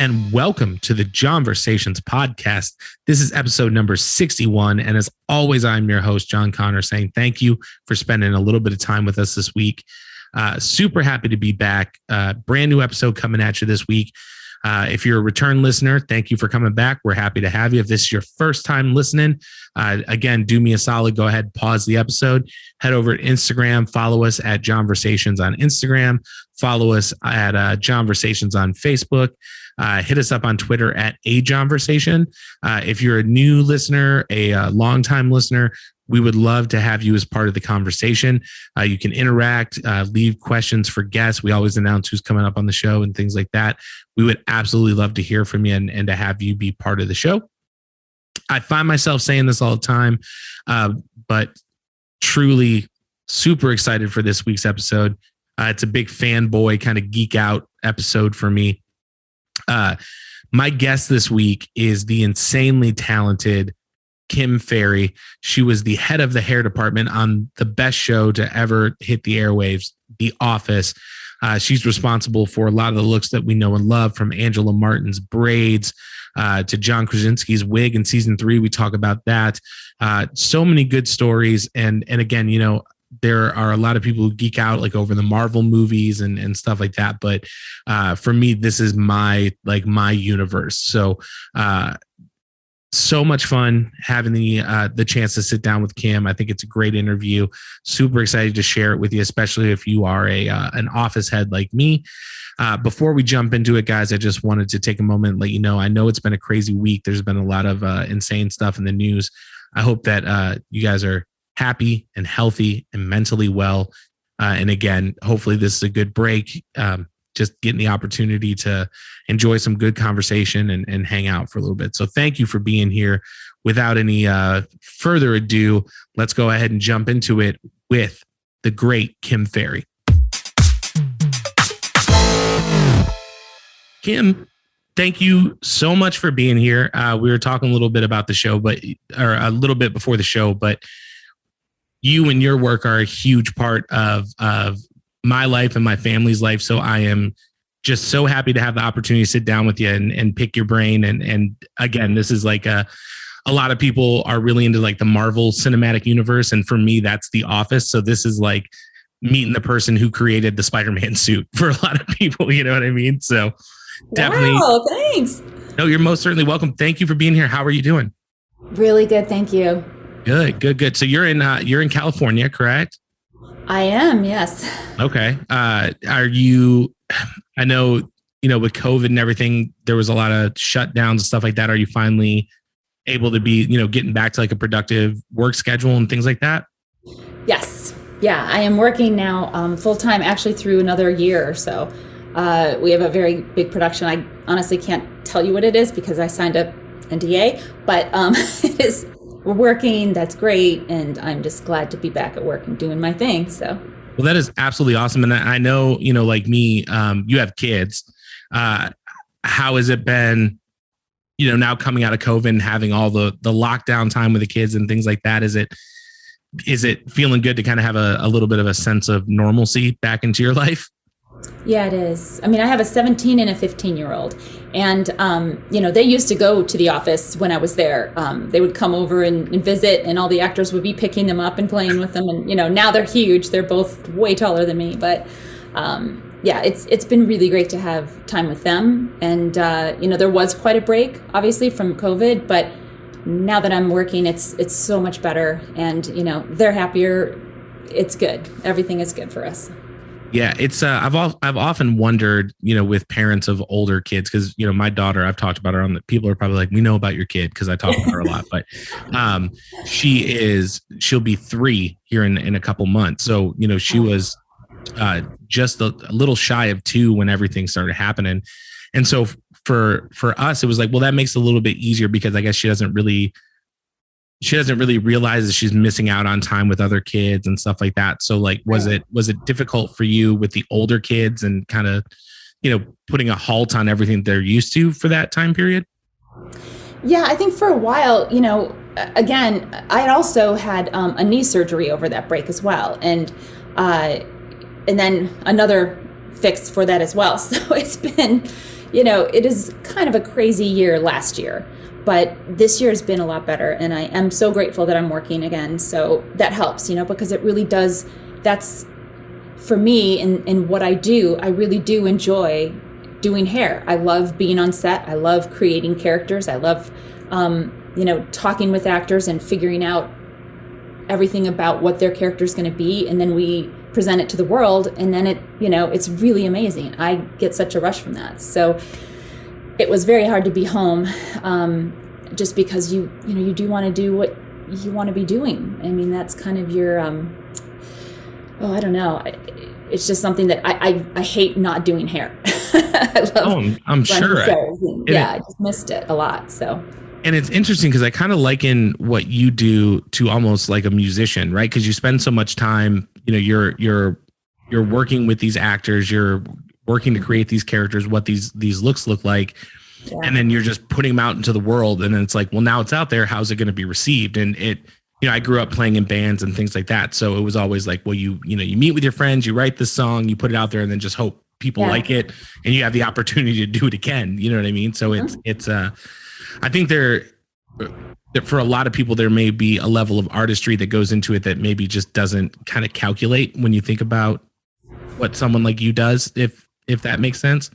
and welcome to the Johnversations Podcast. This is episode number 61. And as always, I'm your host, John Connor, saying thank you for spending a little bit of time with us this week. Super happy to be back. Brand new episode coming at you this week. If you're a return listener, thank you for coming back. We're happy to have you. If this is your first time listening, again, do me a solid. Go ahead, pause the episode, head over to Instagram, follow us at Johnversations on Instagram, follow us at Johnversations on Facebook, hit us up on Twitter at @Johnversation. If you're a new listener, a longtime listener, we would love to have you as part of the conversation. You can interact, leave questions for guests. We always announce who's coming up on the show and things like that. We would absolutely love to hear from you and to have you be part of the show. I find myself saying this all the time, but truly super excited for this week's episode. It's a big fanboy kind of geek out episode for me. My guest this week is the insanely talented Ferry. She was the head of the hair department on the best show to ever hit the airwaves, The Office. She's responsible for a lot of the looks that we know and love, from Angela Martin's braids to John Krasinski's wig in season 3. We talk about that. So many good stories. And again, you know, there are a lot of people who geek out like over the Marvel movies and stuff like that. But for me, this is my universe. So much fun having the chance to sit down with Kim. I think it's a great interview. Super excited to share it with you, especially if you are an office head like me. Before we jump into it, guys, I just wanted to take a moment and let you know, I know it's been a crazy week. There's been a lot of insane stuff in the news. I hope that you guys are happy and healthy and mentally well. And again, hopefully this is a good break. Just getting the opportunity to enjoy some good conversation and hang out for a little bit. So thank you for being here. Without any further ado, let's go ahead and jump into it with the great Ferry. Kim, thank you so much for being here. We were talking a little bit about the show, or a little bit before the show, but you and your work are a huge part of my life and my family's life. So I am just so happy to have the opportunity to sit down with you and pick your brain. And again, this is like a lot of people are really into like the Marvel Cinematic Universe. And for me, that's The Office. So this is like meeting the person who created the Spider-Man suit for a lot of people. You know what I mean? So definitely. Wow, thanks. No, you're most certainly welcome. Thank you for being here. How are you doing? Really good. Thank you. Good. So you're in California, correct? I am, yes. Okay. Are you, I know, you know, with COVID and everything, there was a lot of shutdowns and stuff like that. Are you finally able to be, you know, getting back to like a productive work schedule and things like that? Yes. Yeah, I am working now full time, actually through another year or so. We have a very big production. I honestly can't tell you what it is because I signed up NDA, but it is. We're working. That's great. And I'm just glad to be back at work and doing my thing. So, well, that is absolutely awesome. And I know, you know, like me, you have kids. How has it been, you know, now coming out of COVID and having all the lockdown time with the kids and things like that? Is it feeling good to kind of have a little bit of a sense of normalcy back into your life? Yeah, it is. I mean, I have a 17 and a 15-year-old. And, you know, they used to go to the office when I was there. They would come over and visit, and all the actors would be picking them up and playing with them. And, you know, now they're huge. They're both way taller than me. But, yeah, it's been really great to have time with them. And, you know, there was quite a break, obviously, from COVID. But now that I'm working, it's so much better. And, you know, they're happier. It's good. Everything is good for us. Yeah, it's I've often wondered, you know, with parents of older kids, because, you know, my daughter, I've talked about her on the, people are probably like, we know about your kid because I talk about her a lot, but she'll be 3 here in a couple months. So, you know, she was just a little shy of 2 when everything started happening. And so for us, it was like, well, that makes it a little bit easier because I guess she doesn't really realize that she's missing out on time with other kids and stuff like that. So like, was it difficult for you with the older kids and kind of, you know, putting a halt on everything they're used to for that time period? Yeah, I think for a while, you know, again, I had also had a knee surgery over that break as well. And then another fix for that as well. So it's been, it is kind of a crazy year last year, but this year has been a lot better. And I am so grateful that I'm working again. So that helps, because it really does. That's for me in what I do. I really do enjoy doing hair. I love being on set. I love creating characters. I love, talking with actors and figuring out everything about what their character is going to be. And then we present it to the world. And then it's really amazing. I get such a rush from that. So it was very hard to be home, just because you do want to do what you want to be doing. I mean, that's kind of your, I don't know. It's just something that I hate not doing hair. I love I'm sure. I just missed it a lot. So. And it's interesting because I kind of liken what you do to almost like a musician, right? Because you spend so much time, you're working with these actors, you're working to create these characters, what these looks look like. Yeah. And then you're just putting them out into the world. And then it's like, well, now it's out there. How's it going to be received? And I grew up playing in bands and things like that. So it was always like, well, you meet with your friends, you write the song, you put it out there, and then just hope people like it, and you have the opportunity to do it again. You know what I mean? So it's I think that for a lot of people, there may be a level of artistry that goes into it that maybe just doesn't kind of calculate when you think about what someone like you does, if that makes sense.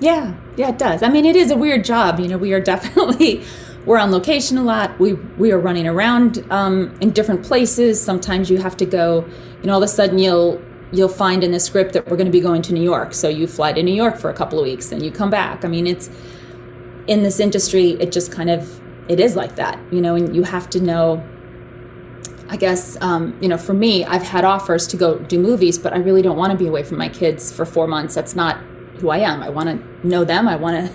Yeah, it does. I mean, it is a weird job. We are definitely, we're on location a lot. We are running around in different places. Sometimes you have to go, all of a sudden you'll find in the script that we're going to be going to New York. So you fly to New York for a couple of weeks and you come back. I mean, it's in this industry, it just kind of, it is like that, and you have to know, I guess, for me, I've had offers to go do movies, but I really don't want to be away from my kids for 4 months. That's not who I am. I want to know them. I want to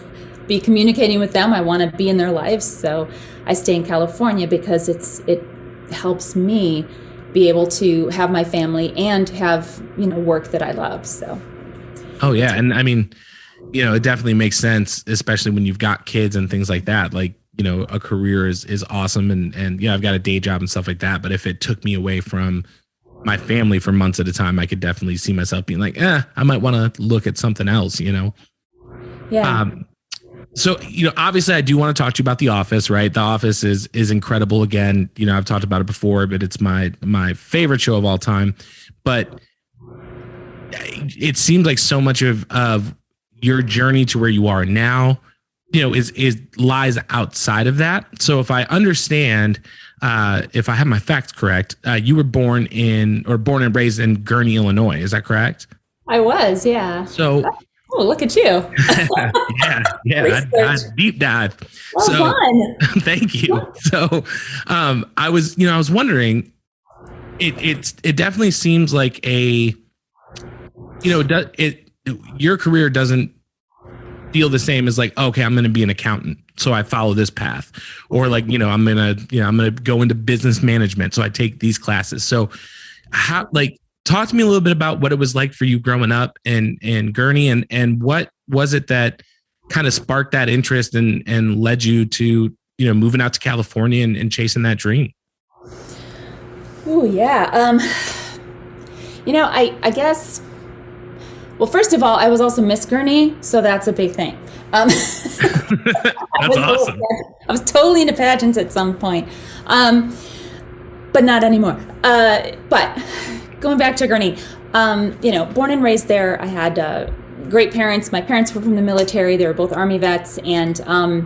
be communicating with them. I want to be in their lives. So I stay in California because it helps me be able to have my family and have, work that I love. So. Oh yeah. And I mean, it definitely makes sense, especially when you've got kids and things like that. Like, a career is awesome. And I've got a day job and stuff like that. But if it took me away from my family for months at a time, I could definitely see myself being like, I might want to look at something else, Yeah. So, obviously I do want to talk to you about The Office, right? The Office is incredible. Again, I've talked about it before, but it's my favorite show of all time. But it seems like so much of your journey to where you are now, is lies outside of that. So if I understand, if I have my facts correct, you were born and raised in Gurnee, Illinois. Is that correct? I was, yeah. So, look at you. yeah. I deep dive. Well done. Thank you. So, I was wondering, it definitely seems like your career doesn't feel the same as like, okay, I'm going to be an accountant, so I follow this path, or like, I'm going to go into business management, so I take these classes. So talk to me a little bit about what it was like for you growing up in Gurnee, and what was it that kind of sparked that interest and led you to, moving out to California and chasing that dream? Oh yeah. I guess, well, first of all, I was also Miss Gurnee, so that's a big thing. That's awesome. I was totally into pageants at some point, but not anymore. But going back to Gurnee, born and raised there, I had great parents. My parents were from the military. They were both Army vets, and I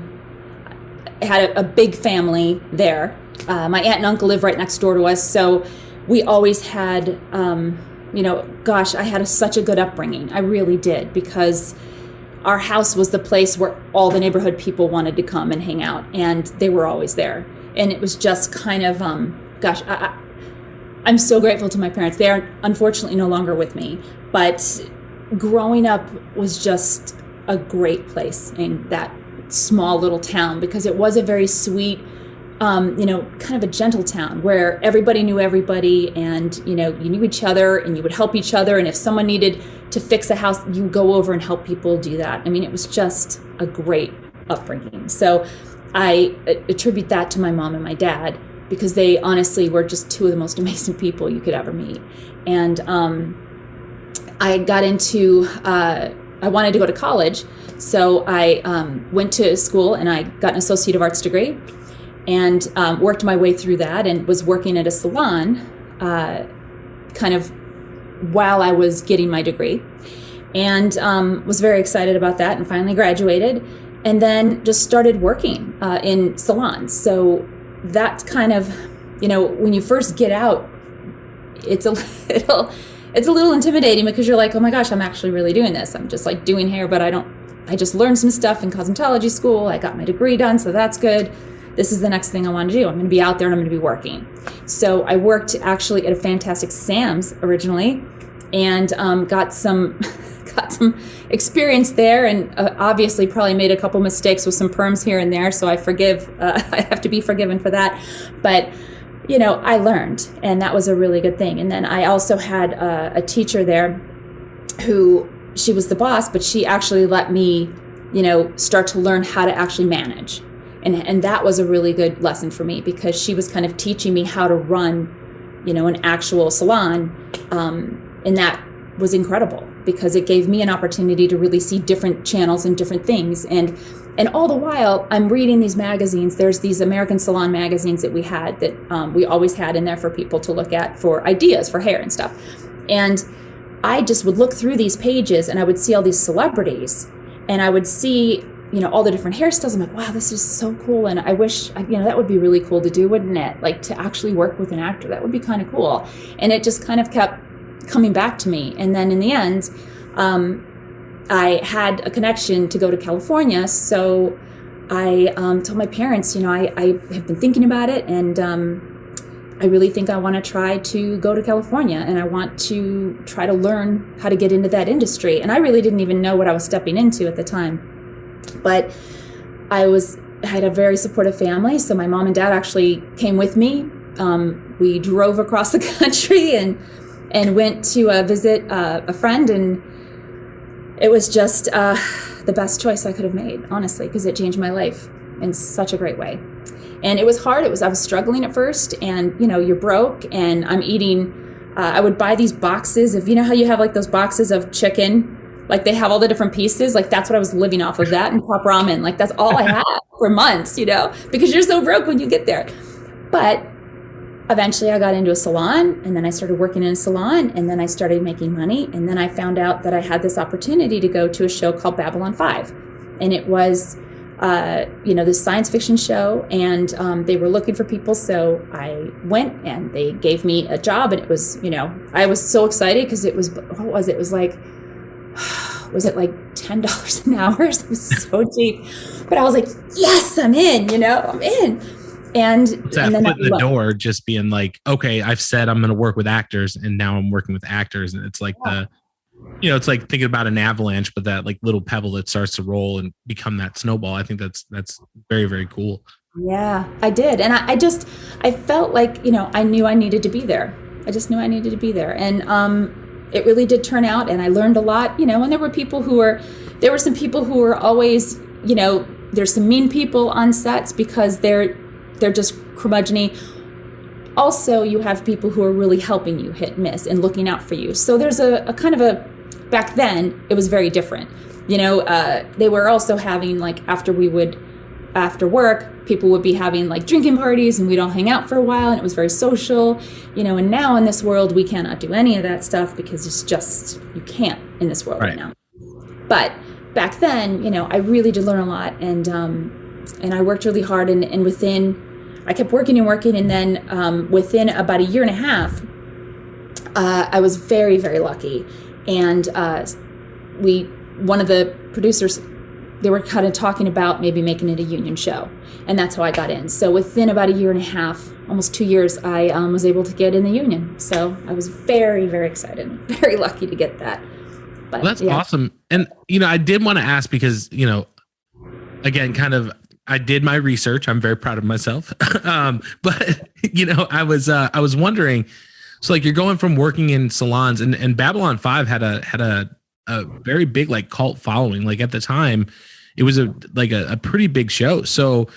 had a big family there. My aunt and uncle live right next door to us, so we always had I had such a good upbringing. I really did, because our house was the place where all the neighborhood people wanted to come and hang out, and they were always there. And it was just kind of, I'm so grateful to my parents. They are unfortunately no longer with me, but growing up was just a great place in that small little town, because it was a very sweet, kind of a gentle town where everybody knew everybody, and, you knew each other, and you would help each other. And if someone needed to fix a house, you go over and help people do that. I mean, it was just a great upbringing. So I attribute that to my mom and my dad, because they honestly were just two of the most amazing people you could ever meet. And I got into I wanted to go to college. So I went to school and I got an Associate of Arts degree and worked my way through that and was working at a salon kind of while I was getting my degree, and was very excited about that, and finally graduated, and then just started working in salons. So that's kind of, when you first get out, it's a little intimidating because you're like, oh my gosh, I'm actually really doing this. I'm just like doing hair, but I just learned some stuff in cosmetology school. I got my degree done, so that's good. This is the next thing I want to do. I'm going to be out there and I'm going to be working. So I worked actually at a Fantastic Sam's originally, and got some experience there, and obviously probably made a couple mistakes with some perms here and there. So I have to be forgiven for that. But I learned, and that was a really good thing. And then I also had a teacher there who, she was the boss, but she actually let me, start to learn how to actually manage. And that was a really good lesson for me, because she was kind of teaching me how to run, an actual salon. And that was incredible, because it gave me an opportunity to really see different channels and different things. And all the while I'm reading these magazines. There's these American Salon magazines that we had, that we always had in there for people to look at for ideas for hair and stuff. And I just would look through these pages and I would see all these celebrities, and I would see, all the different hairstyles. I'm like, wow, this is so cool. And I wish, that would be really cool to do, wouldn't it? Like, to actually work with an actor, that would be kind of cool. And it just kind of kept coming back to me. And then in the end, I had a connection to go to California. So I told my parents, I have been thinking about it, and I really think I want to try to go to California, and I want to try to learn how to get into that industry. And I really didn't even know what I was stepping into at the time. But I had a very supportive family. So my mom and dad actually came with me. We drove across the country and went to visit a friend, and it was just the best choice I could have made, honestly, because it changed my life in such a great way. And it was hard. I was struggling at first, and you're broke, and I'm eating. I would buy these boxes of, how you have like those boxes of chicken, like they have all the different pieces. Like that's what I was living off of, that and pop ramen. Like that's all I had for months, because you're so broke when you get there. But eventually I got into a salon, and then I started working in a salon, and then I started making money. And then I found out that I had this opportunity to go to a show called Babylon 5. And it was, this science fiction show, and they were looking for people. So I went, and they gave me a job, and it was, I was so excited because it was, what was it? It was like, was it like $10 an hour? It was so cheap. But I was like, yes, I'm in, I'm in. And then foot in the door, just being like, okay, I've said I'm going to work with actors, and now I'm working with actors. And it's like it's like thinking about an avalanche, but that like little pebble that starts to roll and become that snowball. I think that's very, very cool. Yeah, I did. And I felt like, I knew I needed to be there. I just knew I needed to be there. And, it really did turn out, and I learned a lot, and there were some people who were always, there's some mean people on sets because they're just curmudgeon-y. Also, you have people who are really helping you hit and miss and looking out for you. So there's a kind of back then it was very different. They were also having like, after work, people would be having like drinking parties, and we'd all hang out for a while, and it was very social, and now in this world, we cannot do any of that stuff because it's just, you can't in this world right now. But back then, I really did learn a lot, and I worked really hard, and I kept working and working. And then within about a year and a half, I was very, very lucky. And one of the producers, they were kind of talking about maybe making it a union show. And that's how I got in. So within about a year and a half, almost 2 years, I was able to get in the union. So I was very, very excited, very lucky to get that. But, well, that's awesome. And, I did want to ask because, again, kind of, I did my research. I'm very proud of myself. But I was wondering, so like you're going from working in salons, and Babylon 5 had a very big like cult following. Like at the time, it was a pretty big show. So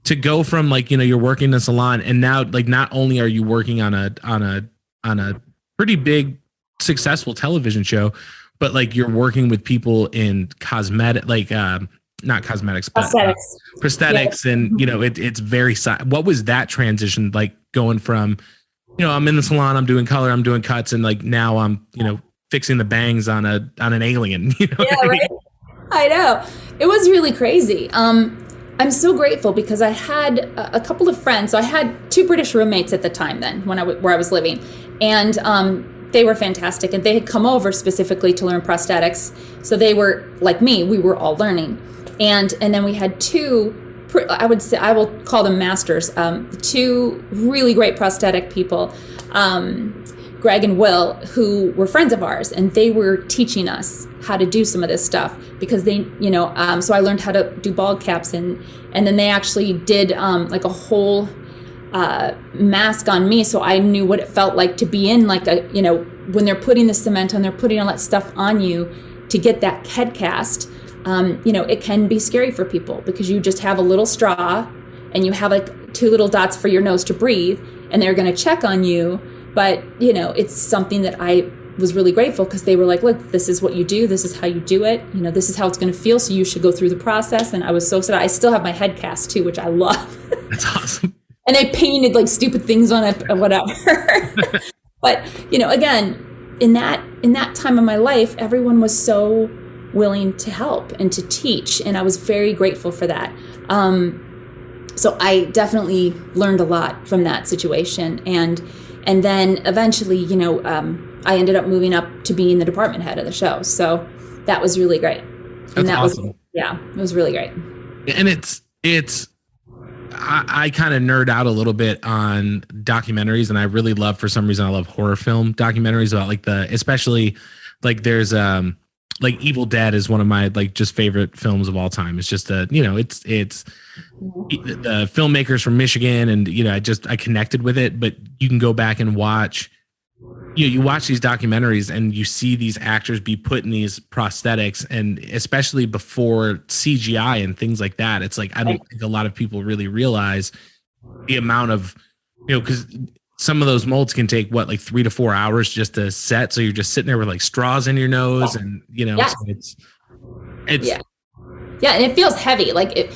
to go from like, you're working in a salon, and now like not only are you working on a pretty big successful television show, but like you're working with people in cosmetic, like not cosmetics, but prosthetics, and it's very. What was that transition like going from, I'm in the salon, I'm doing color, I'm doing cuts, and like now I'm fixing the bangs on an alien. Yeah, right. I know, it was really crazy. I'm so grateful because I had a couple of friends. So I had 2 British roommates at the time then where I was living, and they were fantastic, and they had come over specifically to learn prosthetics. So they were like me, we were all learning. And then we had 2, I will call them masters, 2 really great prosthetic people, Greg and Will, who were friends of ours, and they were teaching us how to do some of this stuff because they, so I learned how to do bald caps, and then they actually did like a whole mask on me, so I knew what it felt like to be in like a, when they're putting the cement on, they're putting all that stuff on you to get that head cast. It can be scary for people because you just have a little straw and you have like 2 little dots for your nose to breathe, and they're going to check on you. But, it's something that I was really grateful because they were like, look, this is what you do. This is how you do it. This is how it's going to feel. So you should go through the process. And I was so sad. I still have my head cast too, which I love. That's awesome. And I painted like stupid things on it or whatever. But, again, in that time of my life, everyone was so willing to help and to teach. And I was very grateful for that. So I definitely learned a lot from that situation. And then eventually, I ended up moving up to being the department head of the show. So that was really great. That's awesome. It was really great. And I kind of nerd out a little bit on documentaries, and I really love, for some reason, I love horror film documentaries about like especially like there's like Evil Dead is one of my like just favorite films of all time. It's just it's the filmmakers from Michigan, and I connected with it. But you can go back and watch, you watch these documentaries and you see these actors be put in these prosthetics, and especially before CGI and things like that. It's like I don't think a lot of people really realize the amount of because some of those molds can take like 3 to 4 hours just to set. So you're just sitting there with like straws in your nose, and so it's yeah, and it feels heavy. Like they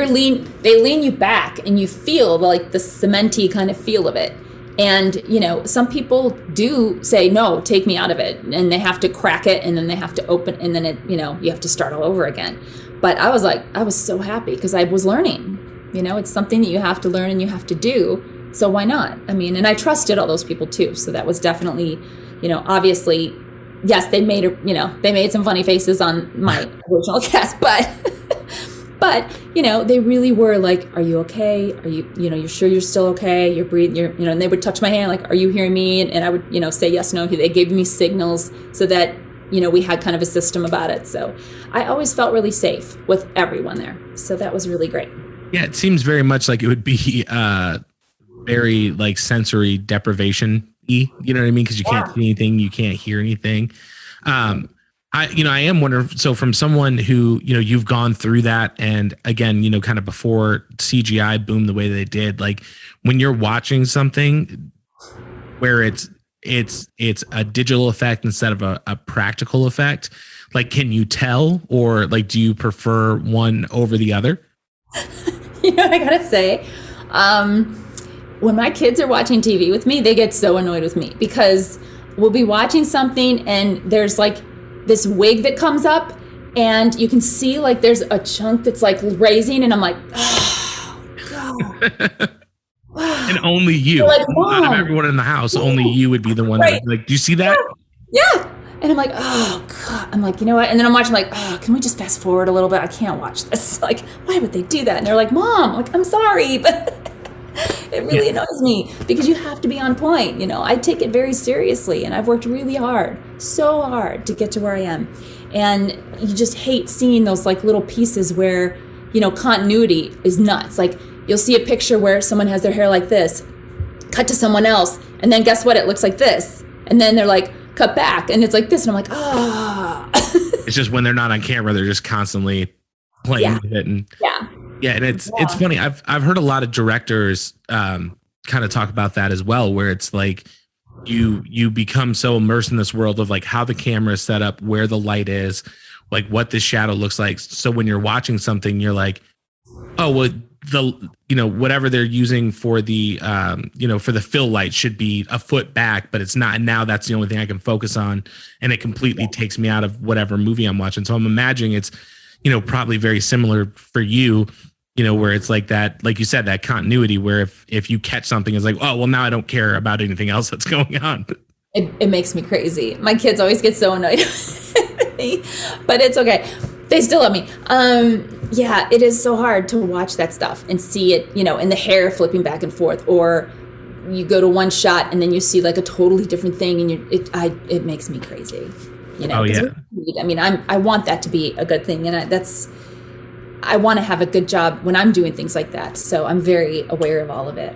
lean you back, and you feel like the cementy kind of feel of it. And some people do say, no, take me out of it, and they have to crack it, and then they have to open, and then you have to start all over again. But I was so happy because I was learning. It's something that you have to learn and you have to do. So why not? I mean, and I trusted all those people too. So that was definitely, obviously, yes, they made some funny faces on my original cast, but they really were like, are you okay? Are you, you're sure you're still okay? You're breathing, and they would touch my hand, like, are you hearing me? And I would, say yes, no. They gave me signals so that, we had kind of a system about it. So I always felt really safe with everyone there. So that was really great. Yeah. It seems very much like it would be, very like sensory deprivation, you know what I mean? Because you can't see anything, you can't hear anything. I am wondering, so from someone who, you've gone through that, and again, kind of before CGI boomed the way they did, like when you're watching something where it's a digital effect instead of a practical effect, like, can you tell, or like, do you prefer one over the other? I gotta say, when my kids are watching TV with me, they get so annoyed with me because we'll be watching something and there's like this wig that comes up and you can see like there's a chunk that's like raising, and I'm like, oh, God. And only you, like, out of everyone in the house, only you would be the one that, like, do you see that? Yeah. And I'm like, oh, God. I'm like, you know what? And then I'm watching like, oh, can we just fast forward a little bit? I can't watch this. Like, why would they do that? And they're like, Mom, like, I'm sorry, but it really annoys me because you have to be on point. I take it very seriously, and I've worked really hard, so hard to get to where I am. And you just hate seeing those like little pieces where, continuity is nuts. Like you'll see a picture where someone has their hair like this, cut to someone else, and then guess what? It looks like this. And then they're like, cut back, and it's like this. And I'm like, ah. It's just when they're not on camera, they're just constantly playing with it. And yeah, and it's funny. I've heard a lot of directors kind of talk about that as well, where it's like you become so immersed in this world of like how the camera is set up, where the light is, like what the shadow looks like. So when you're watching something, you're like, oh, well, whatever they're using for the, for the fill light should be a foot back, but it's not. And now that's the only thing I can focus on. And it completely takes me out of whatever movie I'm watching. So I'm imagining it's, probably very similar for you, where it's like that, like you said, that continuity where if you catch something, it's like, oh, well, now I don't care about anything else that's going on. It makes me crazy. My kids always get so annoyed with me, but it's okay. They still love me. Yeah, it is so hard to watch that stuff and see it, in the hair flipping back and forth, or you go to one shot and then you see like a totally different thing, and it makes me crazy. Oh yeah. I mean, I want that to be a good thing, and I want to have a good job when I'm doing things like that. So I'm very aware of all of it.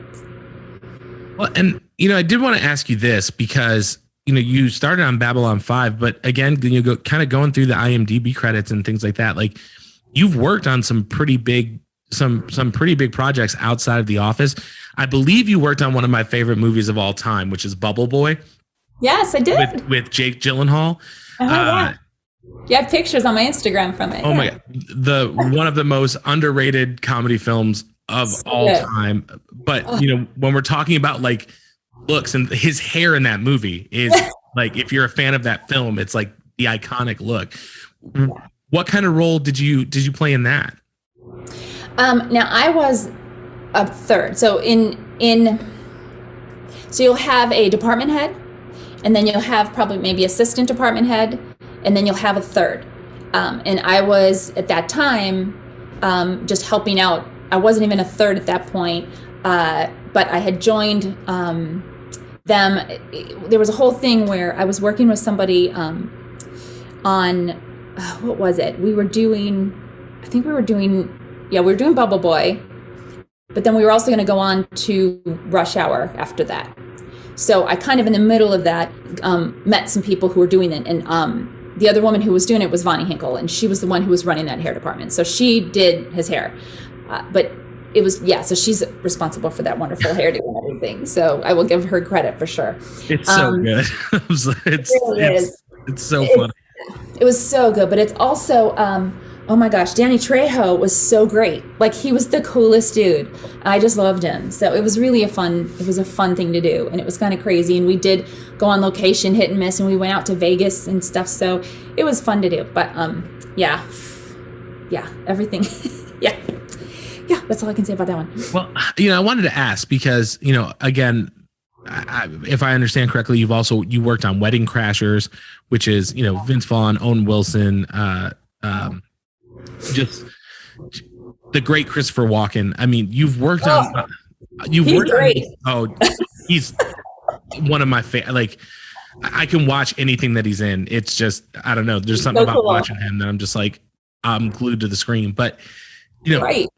Well, and I did want to ask you this because you started on Babylon 5, but again, you go kind of going through the IMDb credits and things like that. Like you've worked on some pretty big projects outside of The Office. I believe you worked on one of my favorite movies of all time, which is Bubble Boy. Yes, I did. With Jake Gyllenhaal. Yeah. You have pictures on my Instagram from it. Oh my God. One of the most underrated comedy films of all time. But, when we're talking about like looks, and his hair in that movie is like, if you're a fan of that film, it's like the iconic look. What kind of role did you play in that? Now I was a third. So so you'll have a department head, and then you'll have probably maybe assistant department head, and then you'll have a third. And I was at that time just helping out. I wasn't even a third at that point, but I had joined them. There was a whole thing where I was working with somebody on what was it? We were doing Bubble Boy, but then we were also going to go on to Rush Hour after that. So I kind of in the middle of that met some people who were doing it, and the other woman who was doing it was Vonnie Hinkle, and she was the one who was running that hair department. So she did his hair, but it was, so she's responsible for that wonderful hairdo and everything. So I will give her credit for sure. It's so good. It's so funny. It was so good, but it's also, oh my gosh, Danny Trejo was so great. Like he was the coolest dude. I just loved him. So it was really a fun thing to do. And it was kind of crazy. And we did go on location, hit and miss, and we went out to Vegas and stuff. So it was fun to do. But everything. Yeah, that's all I can say about that one. Well, I wanted to ask because, again, if I understand correctly, you worked on Wedding Crashers, which is, Vince Vaughn, Owen Wilson, just the great Christopher Walken. I mean, you've worked he's one of my favorite. Like, I can watch anything that he's in. It's just, I don't know. There's something about watching him that I'm just like, I'm glued to the screen. But, right.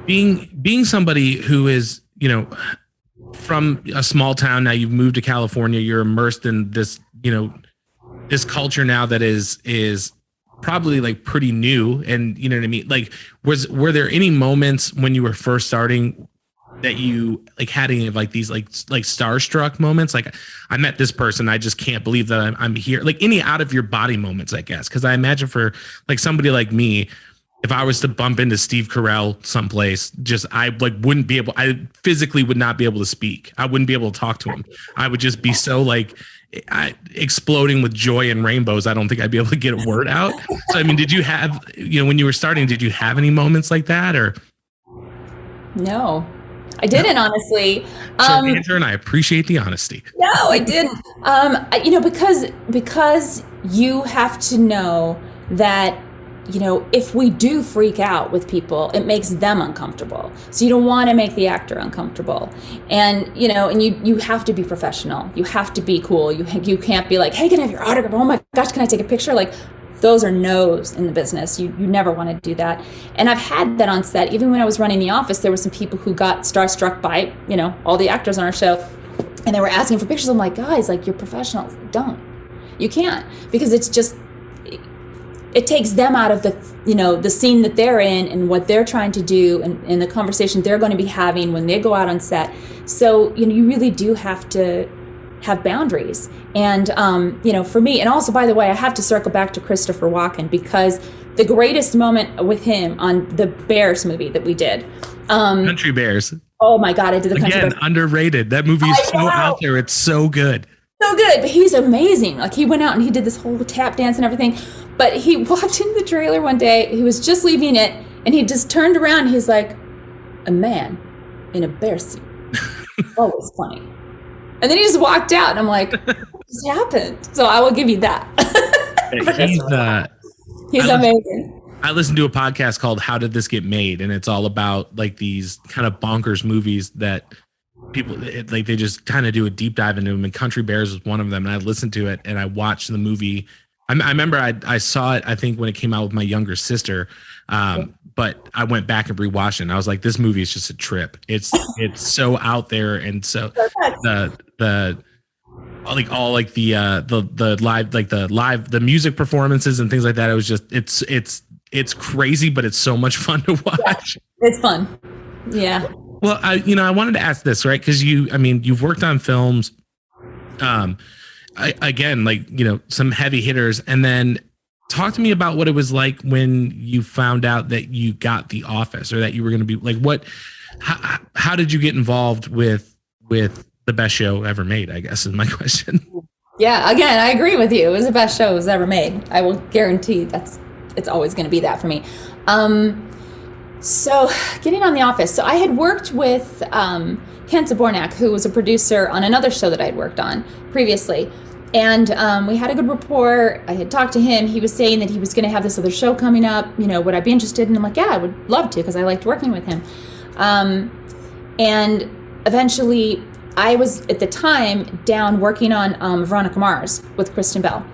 Being somebody who is, from a small town, now you've moved to California, you're immersed in this, this culture now that is probably like pretty new. And you know what I mean? Like, were there any moments when you were first starting that you like had any of like these like starstruck moments? Like, I met this person, I just can't believe that I'm here. Like any out of your body moments, I guess. Cause I imagine for like somebody like me, if I was to bump into Steve Carell someplace, I physically would not be able to speak. I wouldn't be able to talk to him. I would just be so like exploding with joy and rainbows. I don't think I'd be able to get a word out. So, I mean, did you have, when you were starting, did you have any moments like that or? No, I didn't, honestly. Short answer, and I appreciate the honesty. No, I didn't. Because you have to know that, if we do freak out with people, it makes them uncomfortable. So you don't want to make the actor uncomfortable. And, and you have to be professional. You have to be cool. You can't be like, hey, can I have your autograph? Oh my gosh, can I take a picture? Like, those are no's in the business. You never want to do that. And I've had that on set. Even when I was running The Office, there were some people who got starstruck by, all the actors on our show. And they were asking for pictures. I'm like, guys, like, you're professionals. Don't. You can't. Because it's just, it takes them out of the, the scene that they're in and what they're trying to do and the conversation they're going to be having when they go out on set. So, you really do have to have boundaries. And, for me, and also, by the way, I have to circle back to Christopher Walken, because the greatest moment with him on the Bears movie that we did. Country Bears. Oh my God, I did the Country Bears. Underrated. That movie is so out there. It's so good. So good. But he's amazing. Like, he went out and he did this whole tap dance and everything. But he walked into the trailer one day. He was just leaving it. And he just turned around. And he's like, a man in a bear suit. Oh, it's funny. And then he just walked out. And I'm like, what just happened? So I will give you that. He's amazing. I listened to a podcast called How Did This Get Made? And it's all about like these kind of bonkers movies that people they just kind of do a deep dive into them. And Country Bears was one of them. And I listened to it and I watched the movie. I remember I saw it, I think, when it came out with my younger sister. But I went back and rewatched it. And I was like, this movie is just a trip. It's so out there. And so the music performances and things like that. It was just, it's crazy, but it's so much fun to watch. Yeah, it's fun. Yeah. Well, I wanted to ask this, right? Because you've worked on films, some heavy hitters, and then talk to me about what it was like when you found out that you got The Office, or that you were going to be like, how did you get involved with the best show ever made, I guess is my question. Yeah, again, I agree with you. It was the best show it was ever made. I will guarantee it's always going to be that for me. So getting on The Office. So I had worked with Ken Zabornak, who was a producer on another show that I'd worked on previously. And we had a good rapport. I had talked to him. He was saying that he was going to have this other show coming up. Would I be interested? And I'm like, yeah, I would love to, because I liked working with him. And eventually, I was, at the time, down working on Veronica Mars with Kristen Bell.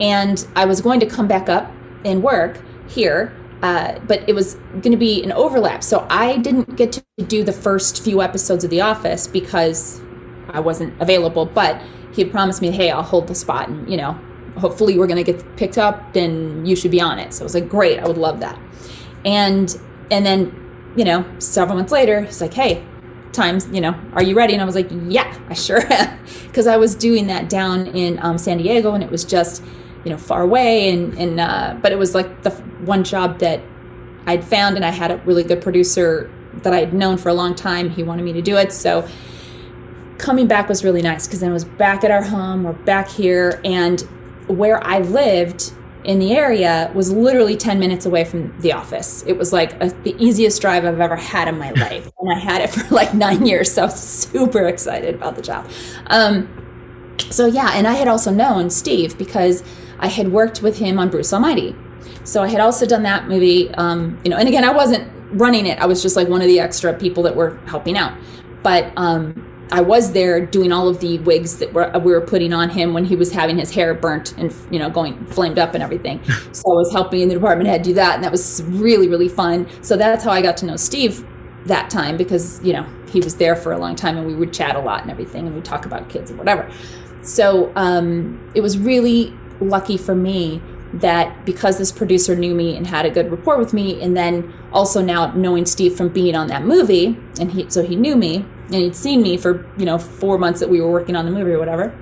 And I was going to come back up and work here, but it was going to be an overlap. So I didn't get to do the first few episodes of The Office because I wasn't available. But he had promised me, hey, I'll hold the spot. And, hopefully we're going to get picked up and you should be on it. So I was like, great, I would love that. And then, several months later, he's like, hey, times, are you ready? And I was like, yeah, I sure am. Because I was doing that down in San Diego, and it was just, far away. But it was like the one job that I'd found, and I had a really good producer that I'd known for a long time. He wanted me to do it. So coming back was really nice, because then I was back at our home. We're back here. And where I lived in the area was literally 10 minutes away from the office. It was like the easiest drive I've ever had in my life. And I had it for like 9 years. So I was super excited about the job. And I had also known Steve because I had worked with him on Bruce Almighty. So I had also done that movie, and again, I wasn't running it. I was just like one of the extra people that were helping out. But I was there doing all of the wigs that we were putting on him when he was having his hair burnt and, going flamed up and everything. So I was helping the department head do that. And that was really, really fun. So that's how I got to know Steve that time, because, he was there for a long time and we would chat a lot and everything, and we'd talk about kids and whatever. So it was really lucky for me that because this producer knew me and had a good rapport with me, and then also now knowing Steve from being on that movie, and he knew me and he'd seen me for 4 months that we were working on the movie or whatever.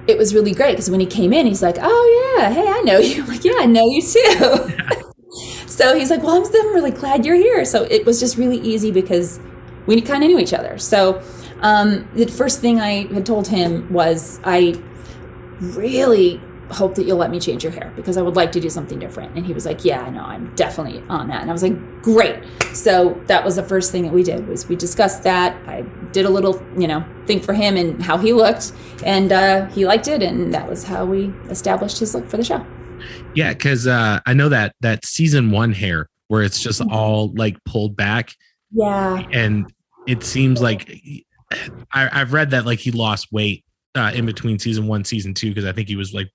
It was really great, because when he came in, he's like, oh yeah, hey, I know you. I'm like, yeah, I know you too. So he's like, well, I'm really glad you're here. So it was just really easy because we kind of knew each other. So the first thing I had told him was, I really hope that you'll let me change your hair, because I would like to do something different. And he was like, yeah, I know, I'm definitely on that. And I was like, great. So that was the first thing that we did, was we discussed that. I did a little, thing for him and how he looked, and he liked it. And that was how we established his look for the show. Yeah. Cause I know that season 1 hair where it's just all like pulled back. Yeah. And it seems like I've read that like he lost weight in between season 1, season 2, because I think he was like,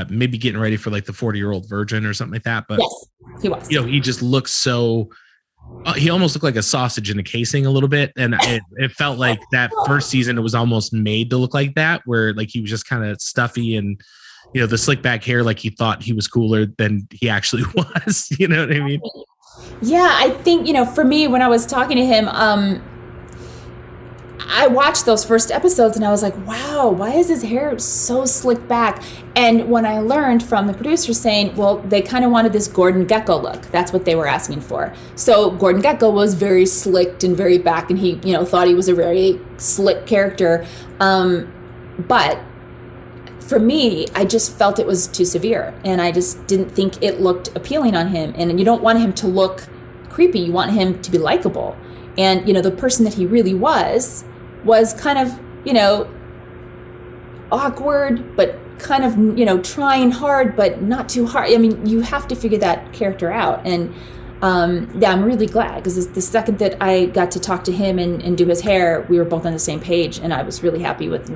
maybe getting ready for like the 40-year-old virgin or something like that. But yes, he was. He just looks so. He almost looked like a sausage in a casing a little bit, and it felt like that first season it was almost made to look like that, where like he was just kind of stuffy and the slick back hair, like he thought he was cooler than he actually was. You know what I mean? Yeah, I think for me, when I was talking to him, I watched those first episodes and I was like, wow, why is his hair so slicked back? And when I learned from the producer saying, well, they kind of wanted this Gordon Gekko look. That's what they were asking for. So Gordon Gekko was very slicked and very back, and he, thought he was a very slick character. But for me, I just felt it was too severe, and I just didn't think it looked appealing on him. And you don't want him to look creepy. You want him to be likable. And, the person that he really was kind of, awkward, but kind of, trying hard, but not too hard. I mean, you have to figure that character out. And I'm really glad, because the second that I got to talk to him and do his hair, we were both on the same page. And I was really happy with,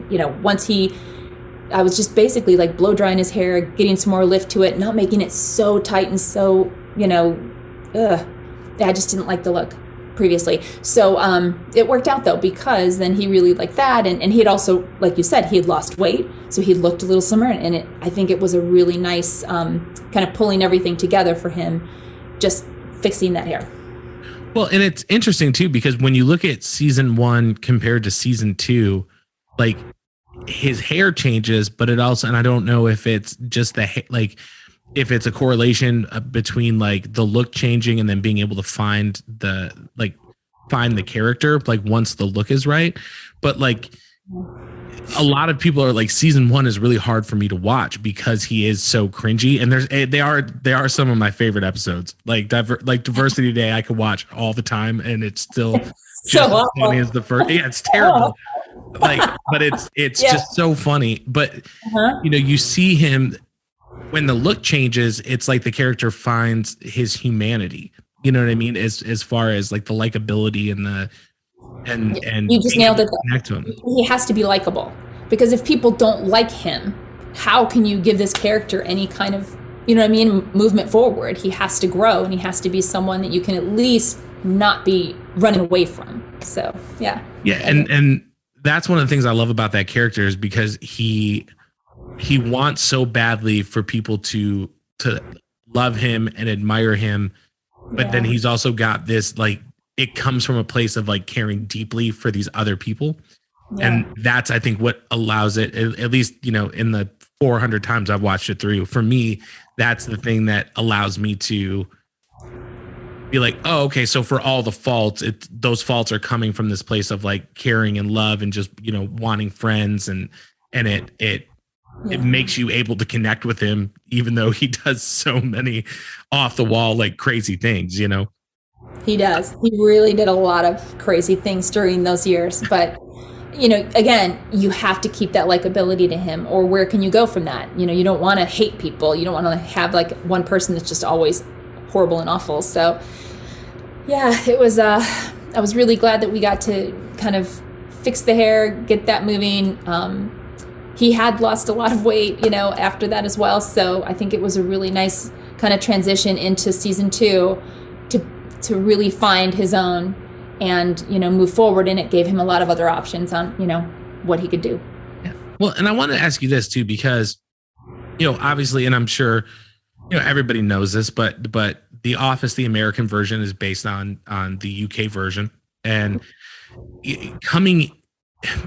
I was just basically like blow drying his hair, getting some more lift to it, not making it so tight and so, I just didn't like the look previously. So it worked out though, because then he really liked that. And he had also, like you said, he had lost weight. So he looked a little slimmer, and I think it was a really nice kind of pulling everything together for him, just fixing that hair. Well, and it's interesting too, because when you look at season 1 compared to season 2, like his hair changes, but it also, and I don't know if it's just if it's a correlation between like the look changing and then being able to find the character, like once the look is right. But like a lot of people are like, season 1 is really hard for me to watch because he is so cringy. And they are some of my favorite episodes, like Diversity Day. I could watch all the time, and it's still just as funny as the first. Yeah, it's terrible. But it's just so funny. But you see him, when the look changes, it's like the character finds his humanity. You know what I mean? As far as like the likability and you just nailed it. Connect to him. He has to be likable, because if people don't like him, how can you give this character any kind of, movement forward? He has to grow, and he has to be someone that you can at least not be running away from. So yeah. And that's one of the things I love about that character, is because he wants so badly for people to love him and admire him, but then he's also got this, like, it comes from a place of like caring deeply for these other people. And that's, I think, what allows it, at least, in the 400 times I've watched it through, for me, that's the thing that allows me to be like, oh, okay, so for all the faults, those faults are coming from this place of like caring and love and just, wanting friends, and it makes you able to connect with him, even though he does so many off the wall, like crazy things, He does. He really did a lot of crazy things during those years. But, again, you have to keep that likability to him, or where can you go from that? You don't want to hate people. You don't want to have like one person that's just always horrible and awful. So, yeah, it was, I was really glad that we got to kind of fix the hair, get that moving. He had lost a lot of weight, after that as well. So I think it was a really nice kind of transition into season 2 to really find his own and, move forward. And it gave him a lot of other options on, what he could do. Yeah. Well, and I want to ask you this too, because, obviously, and I'm sure, everybody knows this, but The Office, the American version, is based on the UK version, and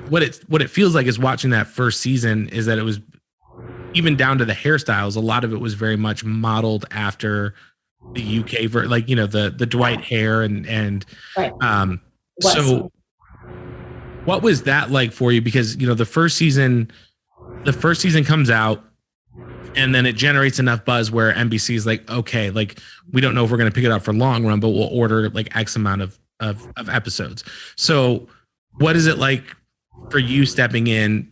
what it feels like is watching that first season is that it was, even down to the hairstyles, a lot of it was very much modeled after the UK version, like, the Dwight hair and right. So what was that like for you? Because, the first season comes out, and then it generates enough buzz where NBC is like, okay, like, we don't know if we're going to pick it up for long run, but we'll order like X amount of episodes. So what is it like for you stepping in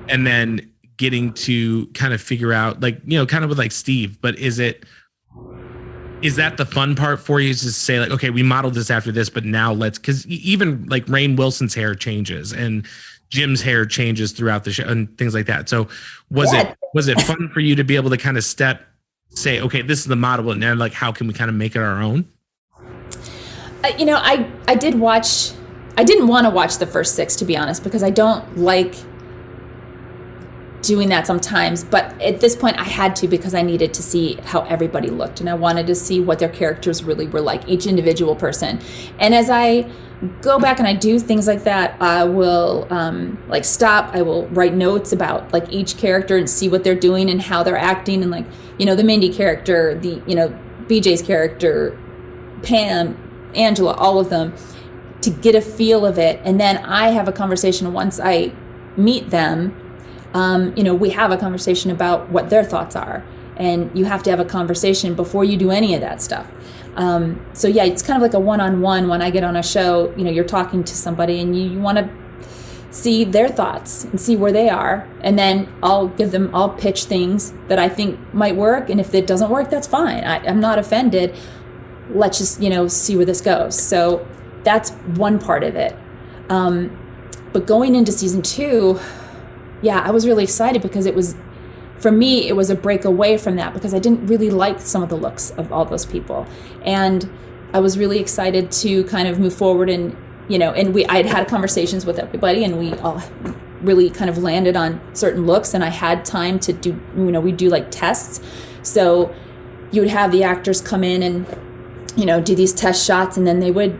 and then getting to kind of figure out, like, kind of with like Steve, but is that the fun part for you, is to say like, okay, we modeled this after this, but now because even like Rainn Wilson's hair changes and Jim's hair changes throughout the show and things like that. So was it fun for you to be able to kind of say, okay, this is the model, and now like, how can we kind of make it our own? I did watch. I didn't want to watch the first 6, to be honest, because I don't like doing that sometimes, but at this point I had to, because I needed to see how everybody looked, and I wanted to see what their characters really were like, each individual person. And as I go back and I do things like that, I will like stop, I will write notes about like each character and see what they're doing and how they're acting, and like, you know, the Mindy character, the, you know, BJ's character, Pam, Angela, all of them, to get a feel of it. And then I have a conversation once I meet them. You know, we have a conversation about what their thoughts are, and you have to have a conversation before you do any of that stuff. So yeah, it's kind of like a one-on-one. When I get on a show, you know, you're talking to somebody and you want to see their thoughts and see where they are. And then I'll pitch things that I think might work. And if it doesn't work, that's fine. I'm not offended. Let's just, you know, see where this goes. So that's one part of it. But going into season 2, yeah, I was really excited, because it was, for me, it was a break away from that, because I didn't really like some of the looks of all those people. And I was really excited to kind of move forward, and, you know, and I had conversations with everybody, and we all really kind of landed on certain looks, and I had time to do, you know, we do like tests. So you would have the actors come in and, you know, do these test shots, and then they would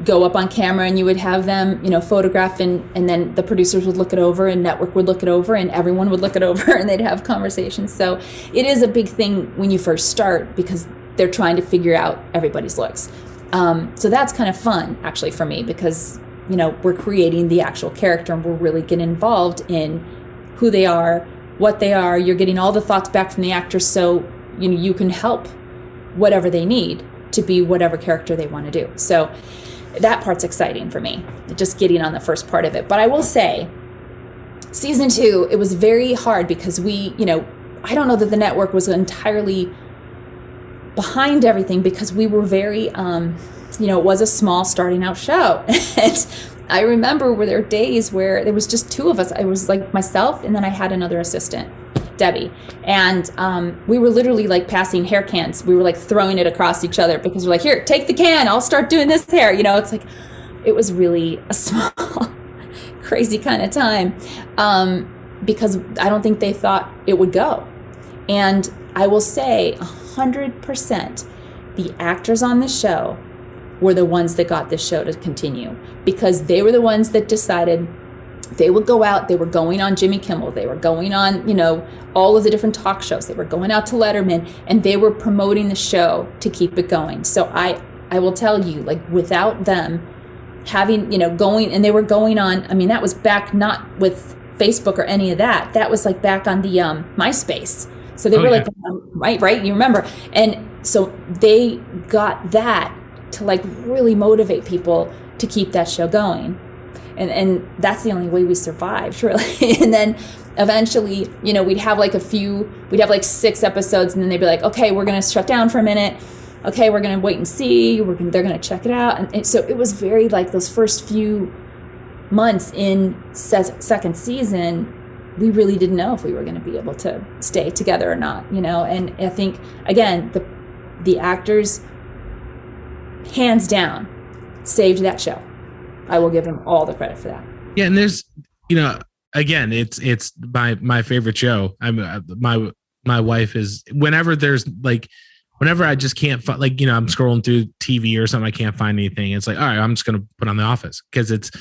go up on camera, and you would have them, you know, photograph, and then the producers would look it over, and network would look it over, and everyone would look it over, and they'd have conversations. So it is a big thing when you first start, because they're trying to figure out everybody's looks. So that's kind of fun, actually, for me, because, you know, we're creating the actual character, and we're really getting involved in who they are, what they are. You're getting all the thoughts back from the actors, so, you know, you can help whatever they need to be whatever character they want to do. So that part's exciting for me, just getting on the first part of it. But I will say, season 2, it was very hard, because we, you know, I don't know that the network was entirely behind everything, because we were very, you know, it was a small starting out show. And I remember where there were days where there was just 2 of us. I was like myself, and then I had another assistant, Debbie. And we were literally like passing hair cans. We were like throwing it across each other, because we're like, here, take the can, I'll start doing this hair. You know, it's like, it was really a small, crazy kind of time, because I don't think they thought it would go. And I will say 100%, the actors on the show were the ones that got this show to continue, because they were the ones that decided they would go out. They were going on Jimmy Kimmel. They were going on, you know, all of the different talk shows. They were going out to Letterman, and they were promoting the show to keep it going. So I will tell you, like, without them having, you know, going, and they were going on, I mean, that was back not with Facebook or any of that. That was like back on the MySpace. So they were like, right, you remember. And so they got that to like really motivate people to keep that show going. And that's the only way we survived, really. And then eventually, you know, we'd have like 6 episodes, and then they'd be like, okay, we're going to shut down for a minute. Okay, we're going to wait and see. They're going to check it out. And so it was very like those first few months in second season, we really didn't know if we were going to be able to stay together or not, you know. And I think, again, the actors, hands down, saved that show. I will give them all the credit for that. Yeah, and there's, you know, again, it's my favorite show. My wife is, whenever I just can't find, like, you know, I'm scrolling through TV or something, I can't find anything. It's like, all right, I'm just gonna put on The Office, because it's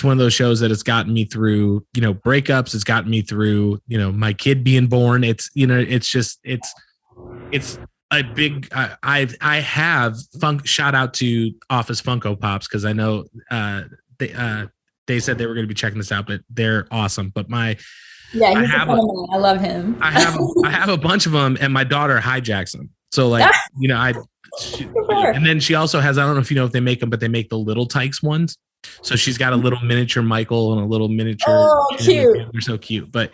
one of those shows that it's gotten me through, you know, breakups. It's gotten me through, you know, my kid being born. It's, you know, it's just it's a big, I have shout out to Office Funko Pops, because I know they said they were going to be checking this out, but they're awesome. But he's I love him. I have a bunch of them, and my daughter hijacks them. So like, you know, and then she also has, I don't know if you know if they make them, but they make the little Tykes ones. So she's got a little miniature Michael and a little miniature. Oh, cute! They're so cute. But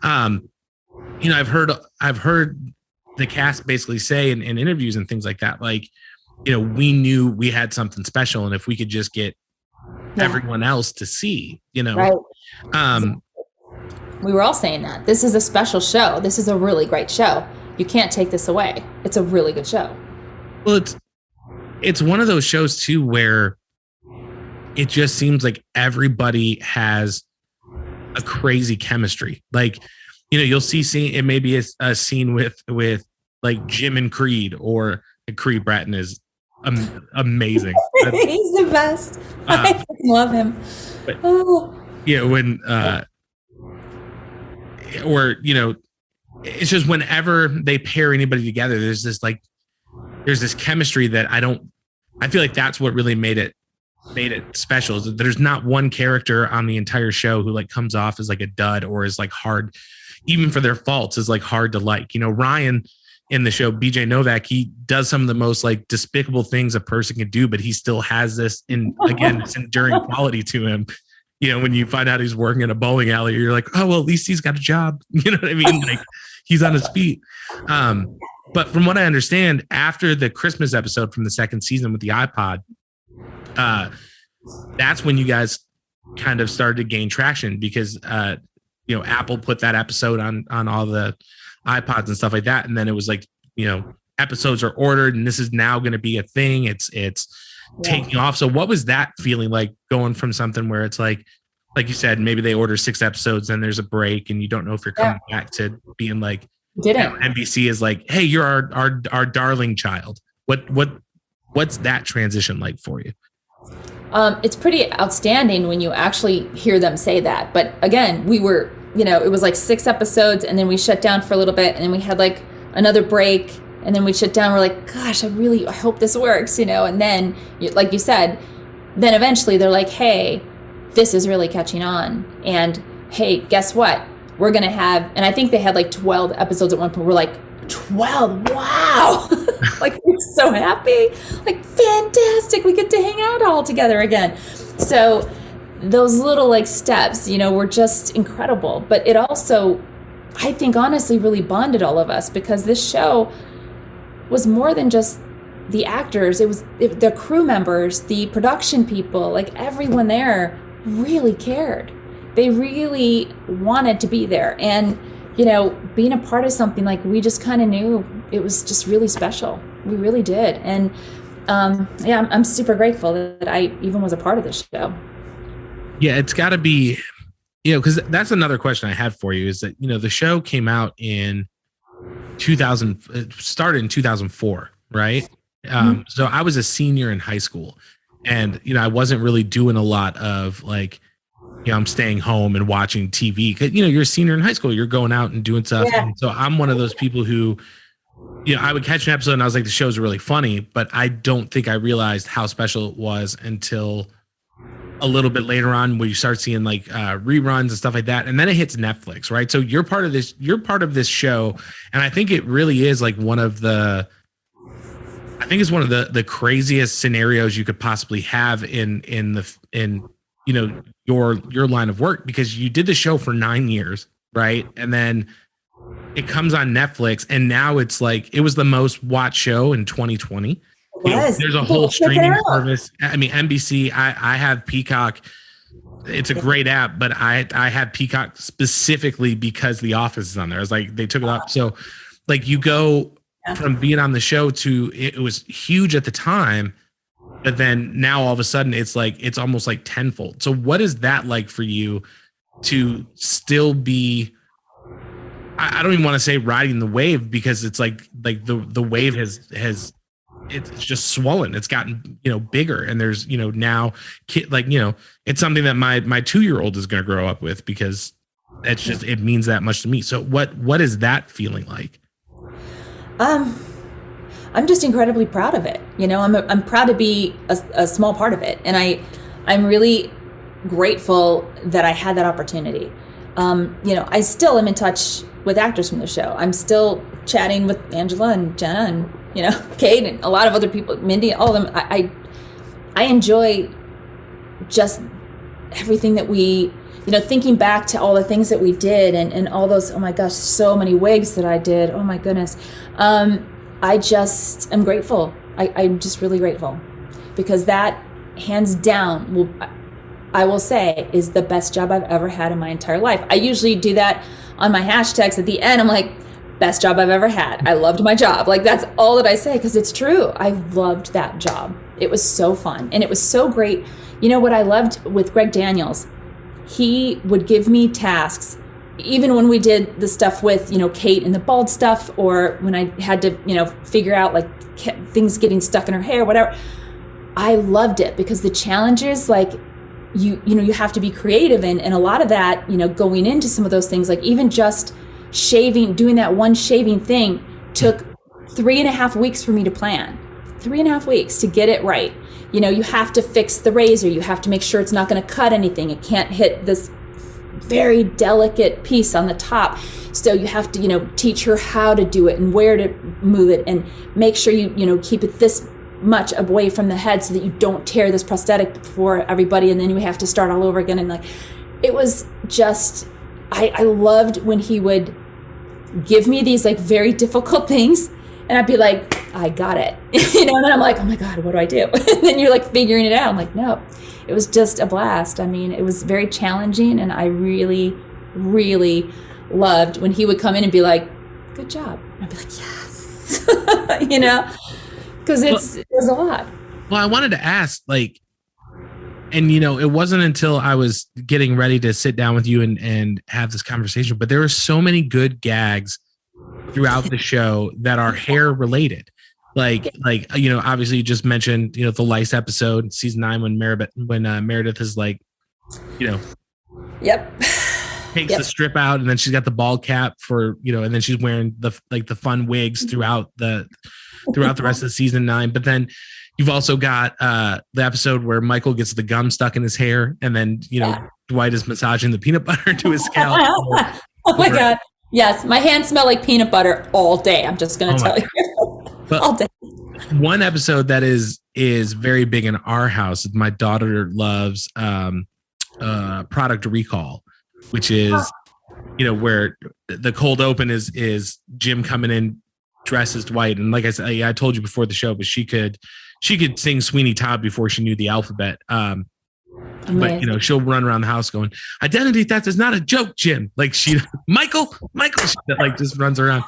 you know, I've heard the cast basically say in interviews and things like that, like, you know, we knew we had something special, and if we could just get everyone else to see, you know, right. We were all saying that this is a special show. This is a really great show. You can't take this away. It's a really good show. Well, it's one of those shows too, where it just seems like everybody has a crazy chemistry. Like, you'll see it may be a scene with like Jim and Creed, or Creed Bratton is amazing. He's the best. I love him. But, when it's just whenever they pair anybody together, there's this chemistry that I feel like that's what really made it special. Is that there's not one character on the entire show who like comes off as like a dud, or is like hard, even for their faults, is like hard to like. Ryan in the show, BJ Novak, he does some of the most like despicable things a person can do, but he still has this this enduring quality to him. When you find out he's working in a bowling alley, you're like, oh, well, at least he's got a job. You know what I mean? Like, he's on his feet. But from what I understand, after the Christmas episode from the second season with the iPod, that's when you guys kind of started to gain traction, because Apple put that episode on all the iPods and stuff like that, and then it was like, episodes are ordered, and this is now going to be a thing. It's taking off. So what was that feeling like, going from something where it's like you said, maybe they order 6 episodes, and there's a break, and you don't know if you're coming back, to being like, NBC is like, hey, you're our darling child. What's that transition like for you? It's pretty outstanding when you actually hear them say that. But again, we were, it was like 6 episodes, and then we shut down for a little bit, and then we had like another break, and then we shut down. We're like, gosh, I hope this works, and then, like you said, then eventually they're like, hey, this is really catching on. And hey, guess what? We're going to have, and I think they had like 12 episodes at one point. We're like, 12, wow. Like, we're so happy, like, fantastic. We get to hang out all together again. So those little like steps, were just incredible. But it also, I think, honestly, really bonded all of us, because this show was more than just the actors. It was the crew members, the production people, like everyone there really cared. They really wanted to be there. And, being a part of something, like, we just kind of knew it was just really special. We really did. And I'm super grateful that I even was a part of this show. Yeah, it's got to be, because that's another question I had for you, is that, the show came out in 2000, it started in 2004, right? So I was a senior in high school, and, I wasn't really doing a lot of like, I'm staying home and watching TV, because, you're a senior in high school, you're going out and doing stuff. Yeah. And so I'm one of those people who, I would catch an episode and I was like, the show's really funny, but I don't think I realized how special it was until a little bit later on, where you start seeing like reruns and stuff like that. And then it hits Netflix, right? So you're part of this show. And I think it really is like one of the craziest scenarios you could possibly have in your line of work, because you did the show for 9 years, right? And then it comes on Netflix, and now it's like, it was the most watched show in 2020. There's a whole streaming service. I mean, NBC, I have Peacock. It's a great app, but I have Peacock specifically because The Office is on there. I was like, they took it off. So like, you go from being on the show to, it was huge at the time, but then now all of a sudden it's like, it's almost like tenfold. So what is that like for you to still be, I don't even want to say riding the wave, because it's like the wave has it's just swollen. It's gotten, bigger, and there's, now it's something that my 2-year-old is going to grow up with, because it's just, it means that much to me. So what is that feeling like? I'm just incredibly proud of it. I'm proud to be a small part of it. And I'm really grateful that I had that opportunity. I still am in touch with actors from the show. I'm still chatting with Angela and Jenna and, Kate and a lot of other people, Mindy, all of them. I enjoy just everything that we, thinking back to all the things that we did and all those, oh my gosh, so many wigs that I did. Oh my goodness. I just am grateful. I'm just really grateful, because that, hands down, I will say, is the best job I've ever had in my entire life. I usually do that on my hashtags at the end. I'm like, best job I've ever had. I loved my job. Like, that's all that I say, because it's true. I loved that job. It was so fun. And it was so great. What I loved with Greg Daniels, he would give me tasks, even when we did the stuff with, Kate and the bald stuff, or when I had to, figure out like things getting stuck in her hair, whatever. I loved it because the challenges, like you have to be creative, and a lot of that, going into some of those things, like even just shaving, doing that one shaving thing took 3.5 weeks for me to plan. 3.5 weeks to get it right. You have to fix the razor. You have to make sure it's not going to cut anything. It can't hit this very delicate piece on the top. So you have to, teach her how to do it and where to move it, and make sure you keep it this much away from the head so that you don't tear this prosthetic before everybody, and then you have to start all over again. And like, it was just, I loved when he would give me these like very difficult things, and I'd be like, I got it. And then I'm like, oh my God, what do I do? And then you're like figuring it out. I'm like, no, it was just a blast. I mean, it was very challenging, and I really, really loved when he would come in and be like, good job. And I'd be like, yes, because it was a lot. Well, I wanted to ask, like, and it wasn't until I was getting ready to sit down with you and have this conversation, but there were so many good gags throughout the show that are hair related. Like, obviously you just mentioned, the lice episode, season 9, when Meredith is like, yep. Takes the strip out, and then she's got the bald cap for, and then she's wearing the fun wigs throughout the rest of season 9. But then you've also got the episode where Michael gets the gum stuck in his hair, and then, Dwight is massaging the peanut butter into his scalp. Oh my God. Yes. My hands smell like peanut butter all day. I'm just going to tell you. But all day. One episode that is very big in our house, my daughter loves Product Recall, which is, where the cold open is Jim coming in dressed as Dwight. And like I said, I told you before the show, but she could sing Sweeney Todd before she knew the alphabet. But she'll run around the house going, identity theft is not a joke, Jim. Like Michael, she, like, just runs around.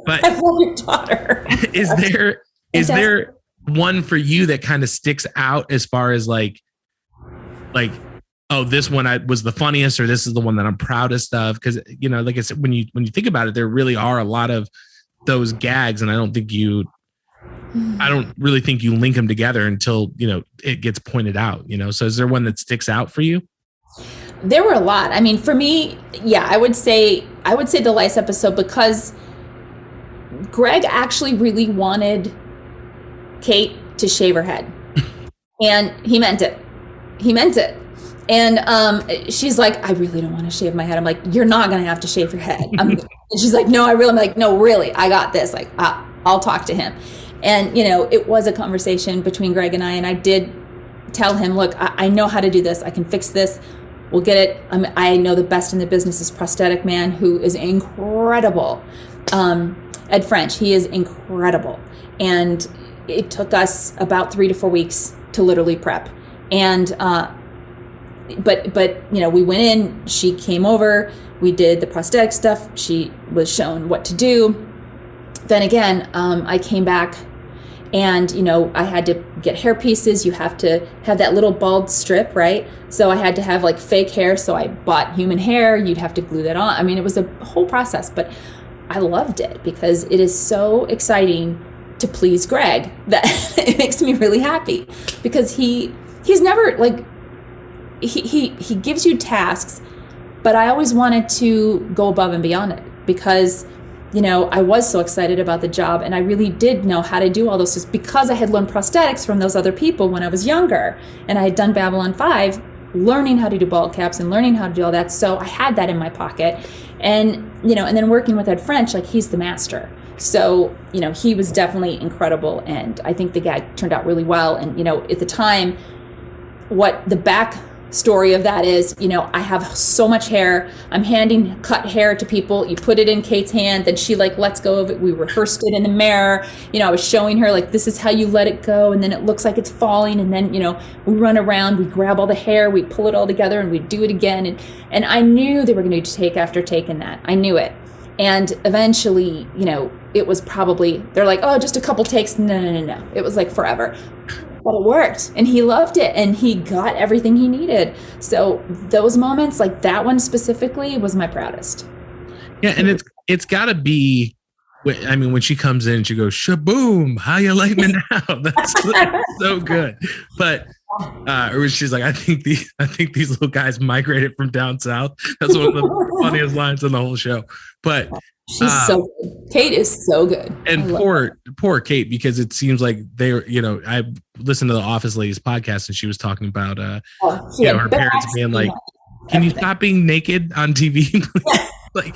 But I love your daughter. Is there one for you that kind of sticks out as far as like, oh, this one was the funniest, or this is the one that I'm proudest of? Because, like I said, when you think about it, there really are a lot of those gags, and I don't really think you link them together until, it gets pointed out, So is there one that sticks out for you? There were a lot. I mean, for me, yeah, I would say the lice episode, because Greg actually really wanted Kate to shave her head, and he meant it. And she's like, I really don't want to shave my head. I'm like, you're not going to have to shave your head. And she's like, no, I really. I'm like, no, really, I got this. Like, I'll talk to him. And, it was a conversation between Greg and I did tell him, look, I know how to do this. I can fix this. We'll get it. I know the best in the business is Prosthetic Man, who is incredible. Ed French, he is incredible. And it took us about 3 to 4 weeks to literally prep. And, but we went in, she came over, we did the prosthetic stuff. She was shown what to do. Then again, I came back, and, I had to get hair pieces. You have to have that little bald strip, right? So I had to have like fake hair. So I bought human hair. You'd have to glue that on. I mean, it was a whole process, but I loved it because it is so exciting to please Greg that it makes me really happy, because he's never like, he gives you tasks, but I always wanted to go above and beyond it, because I was so excited about the job, and I really did know how to do all those things because I had learned prosthetics from those other people when I was younger, and I had done Babylon 5, learning how to do bald caps and learning how to do all that. So I had that in my pocket, and and then working with Ed French, like, he's the master. So he was definitely incredible, and I think the gag turned out really well. And at the time, what the back story of that is, I have so much hair. I'm handing cut hair to people. You put it in Kate's hand, then she like lets go of it. We rehearsed it in the mirror. I was showing her like, this is how you let it go, and then it looks like it's falling, and then we run around, we grab all the hair, we pull it all together, and we do it again. And I knew they were going to do take after take in that. I knew it. And eventually, it was probably, they're like, oh, just a couple takes. No. It was like forever. but it worked, and he loved it, and he got everything he needed. So those moments, like that one specifically, was my proudest. Yeah, and it's got to be. I mean, when she comes in, she goes, "Shaboom! How you like me now?" That's like, so good. But or she's like, I think these little guys migrated from down south. That's one of the funniest lines in the whole show. But she's so good. Kate is so good. And poor Kate, because it seems like they're, I listened to the Office Ladies podcast, and she was talking about her parents being like, "Can you stop being naked on TV?" Like,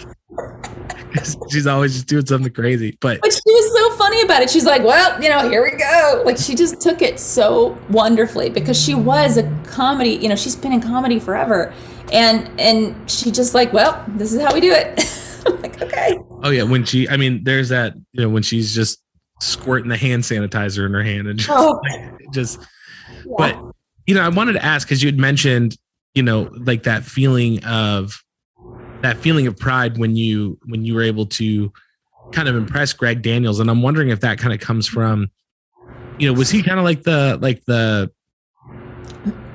she's always just doing something crazy. But she was so funny about it. She's like, well, here we go. Like, she just took it so wonderfully, because she was a comedy, she's been in comedy forever. And she just like, well, this is how we do it. I'm like, okay. Oh yeah. There's that, when she's just squirting the hand sanitizer in her hand and but I wanted to ask, because you had mentioned, like that feeling of pride when you were able to kind of impress Greg Daniels. And I'm wondering if that kind of comes from, was he kind of like the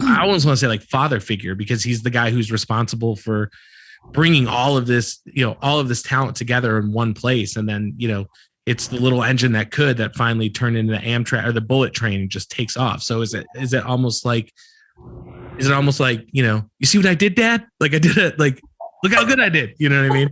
I almost want to say like father figure, because he's the guy who's responsible for bringing all of this talent together in one place. And then, it's the little engine that finally turned into the Amtrak or the bullet train and just takes off. So is it almost like, you see what I did, Dad? Like, I did it, like, look how good I did. You know what I mean?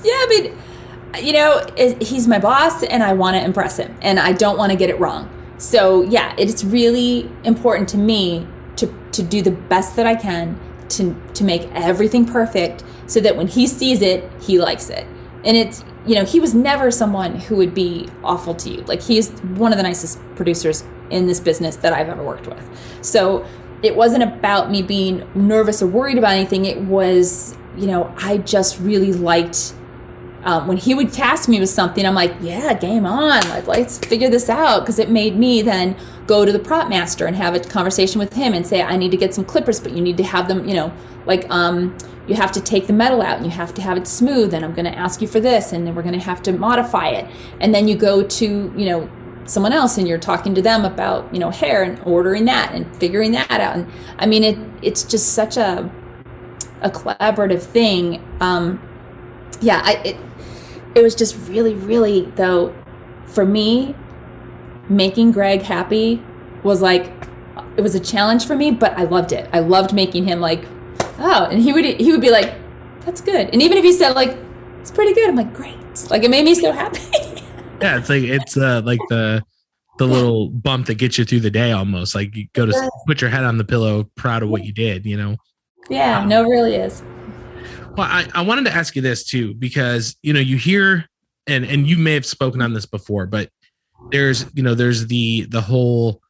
Yeah, he's my boss, and I want to impress him, and I don't want to get it wrong. So yeah, it's really important to me to do the best that I can to make everything perfect, so that when he sees it, he likes it. And it's, he was never someone who would be awful to you. Like, he's one of the nicest producers in this business that I've ever worked with. So it wasn't about me being nervous or worried about anything. It was, I just really liked when he would task me with something. I'm like, yeah, game on. Like, let's figure this out. Because it made me then go to the prop master and have a conversation with him and say, I need to get some clippers, but you need to have them, you have to take the metal out and you have to have it smooth. And I'm going to ask you for this. And then we're going to have to modify it. And then you go to, someone else, and you're talking to them about, hair, and ordering that and figuring that out. And I mean, it's just such a collaborative thing. It was just really, really, though, for me, making Greg happy was like, it was a challenge for me, but I loved it. I loved making him like, oh, and he would be like, that's good. And even if he said like, it's pretty good, I'm like, great. Like, it made me so happy. Yeah, it's like the little bump that gets you through the day, almost. Like, you go to put your head on the pillow, proud of what you did, Yeah, no, it really is. Well, I wanted to ask you this too, because you hear, and you may have spoken on this before, but there's the whole,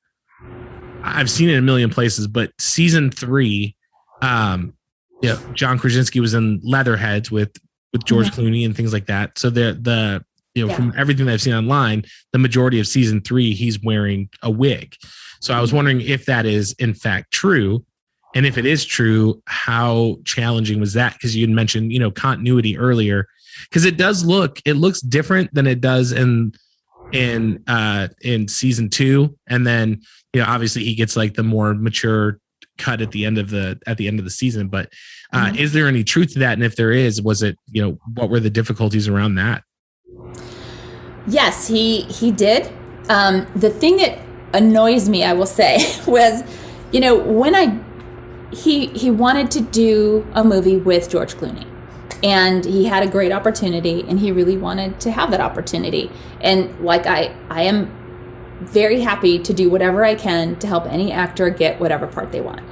I've seen it in a million places, but season 3, John Krasinski was in Leatherheads with George Clooney and things like that. So from everything that I've seen online, the majority of season 3, he's wearing a wig. So I was wondering if that is in fact true. And if it is true, how challenging was that? Because you had mentioned, continuity earlier, because it looks different than it does in season 2. And then, obviously he gets like the more mature cut at the end of the season. But is there any truth to that? And if there is, was it, what were the difficulties around that? Yes, he did. The thing that annoys me, I will say, was, when he wanted to do a movie with George Clooney, and he had a great opportunity, and he really wanted to have that opportunity. And like, I am very happy to do whatever I can to help any actor get whatever part they want.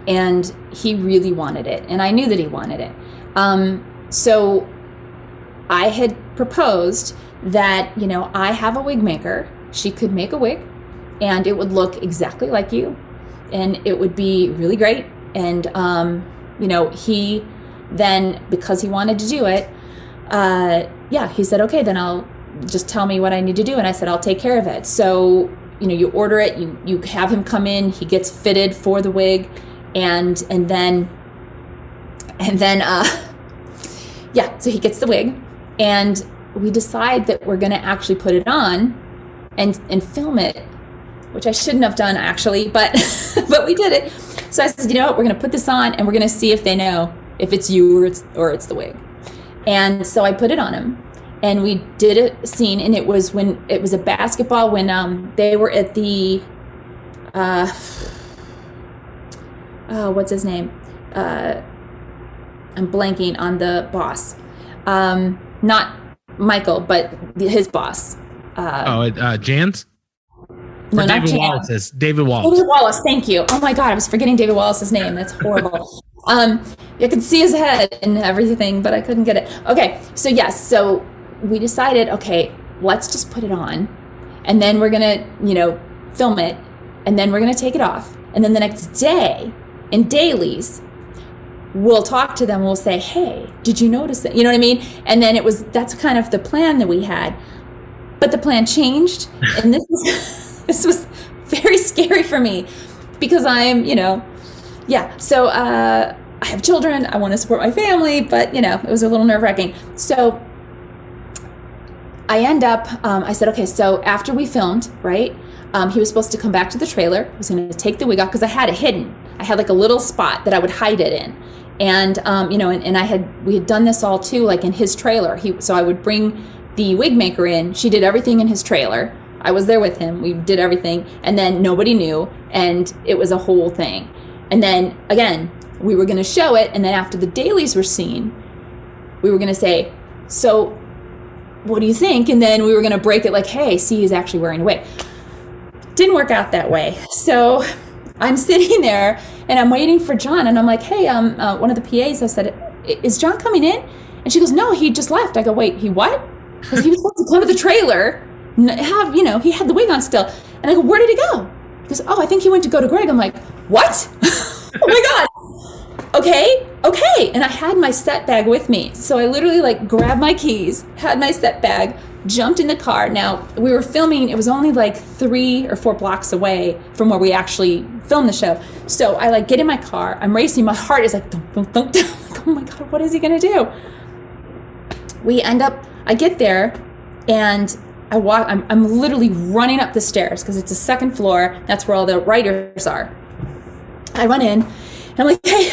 And he really wanted it, and I knew that he wanted it. So I had proposed that, I have a wig maker. She could make a wig, and it would look exactly like you, and it would be really great. And, he then, because he wanted to do it, he said, okay, then I'll just tell me what I need to do. And I said, I'll take care of it. So, you order it, you have him come in, he gets fitted for the wig. And then, so he gets the wig, and we decide that we're going to actually put it on and film it which I shouldn't have done actually, but but we did it. So I said, you know what, we're going to put this on and we're going to see if they know if it's you or it's the wig. And so I put it on him and we did a scene, and it was a basketball when they were at the what's his name? I'm blanking on the boss. Not Michael, but his boss. Jans? No, not David Wallace. David Wallace. David Wallace, thank you. Oh my God, I was forgetting David Wallace's name. That's horrible. I could see his head and everything, but I couldn't get it. Okay, so yes, so we decided, okay, let's just put it on, and then we're gonna, film it, and then we're gonna take it off, and then the next day, in dailies, we'll talk to them. We'll say, hey, did you notice that? You know what I mean? And then that's kind of the plan that we had, but the plan changed, and this was very scary for me because I'm, so I have children. I want to support my family, but, it was a little nerve-wracking. So I end up, I said, okay, so after we filmed, right, he was supposed to come back to the trailer. I was going to take the wig off because I had it hidden. I had like a little spot that I would hide it in. And, and we had done this all too, like in his trailer. So I would bring the wig maker in. She did everything in his trailer. I was there with him. We did everything. And then nobody knew. And it was a whole thing. And then again, we were going to show it. And then after the dailies were seen, we were going to say, so what do you think? And then we were going to break it like, hey, see, he's actually wearing a wig. Didn't work out that way. So I'm sitting there and I'm waiting for John. And I'm like, hey, one of the PAs, I said, is John coming in? And she goes, no, he just left. I go, wait, he what? Because he was supposed to come to the trailer, he had the wig on still. And I go, where did he go? He goes, oh, I think he went to go to Greg. I'm like, what? Oh my God. Okay. And I had my set bag with me. So I literally grabbed my keys, had my set bag, jumped in the car. Now we were filming, it was only 3 or 4 blocks away from where we actually filmed the show. So I get in my car, I'm racing, my heart is thump, thump, thump. Oh my God, what is he gonna do? I get there and I walk, I'm literally running up the stairs because it's a second floor. That's where all the writers are. I run in and I'm like, hey,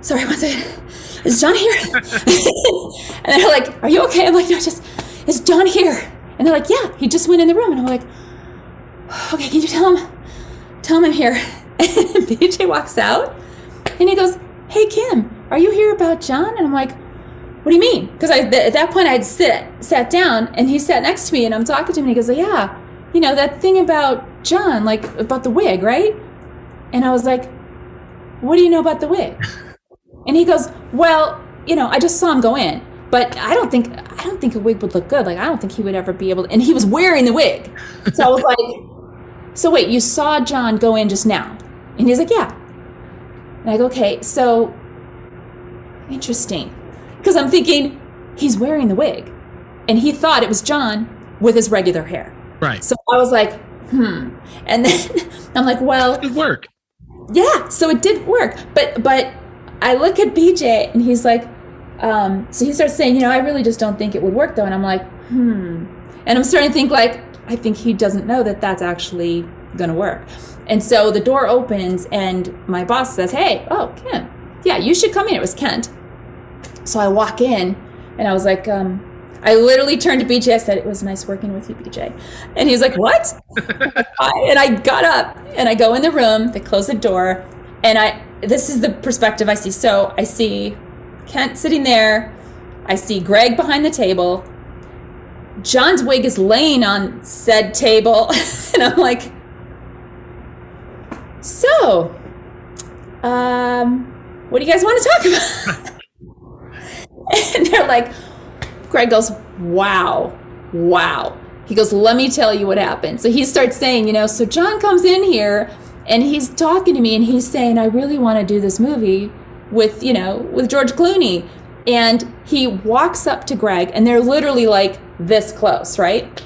sorry, one second. Is John here? And they're like, are you okay? I'm like, no, is John here? And they're like, yeah, he just went in the room. And I'm like, okay, can you tell him I'm here? And BJ walks out and he goes, hey, Kim, are you here about John? And I'm like, what do you mean? Because at that point I'd sat down and he sat next to me and I'm talking to him and he goes, yeah, that thing about John, about the wig, right? And I was like, what do you know about the wig? And he goes, well, I just saw him go in, but I don't think a wig would look good. I don't think he would ever be able to, and he was wearing the wig. So I was like, so wait, you saw John go in just now? And he's like, yeah. And I go, okay, so interesting. Because I'm thinking he's wearing the wig and he thought it was John with his regular hair. Right. So I was like, And then I'm like, well, it worked. Yeah. So it did work. But I look at BJ and he's like, so he starts saying, I really just don't think it would work though. And I'm like, And I'm starting to think I think he doesn't know that that's actually going to work. And so the door opens and my boss says, hey, oh, Kim, yeah, you should come in. It was Kent. So I walk in and I was like, I literally turned to BJ. I said, it was nice working with you, BJ. And he's like, what? And I got up and I go in the room, they close the door, and this is the perspective I see. So I see Kent sitting there. I see Greg behind the table. John's wig is laying on said table. And I'm like, so, what do you guys want to talk about? And they're like, Greg goes, wow. He goes, let me tell you what happened. So he starts saying, so John comes in here and he's talking to me and he's saying, I really want to do this movie with George Clooney. And he walks up to Greg and they're literally this close, right?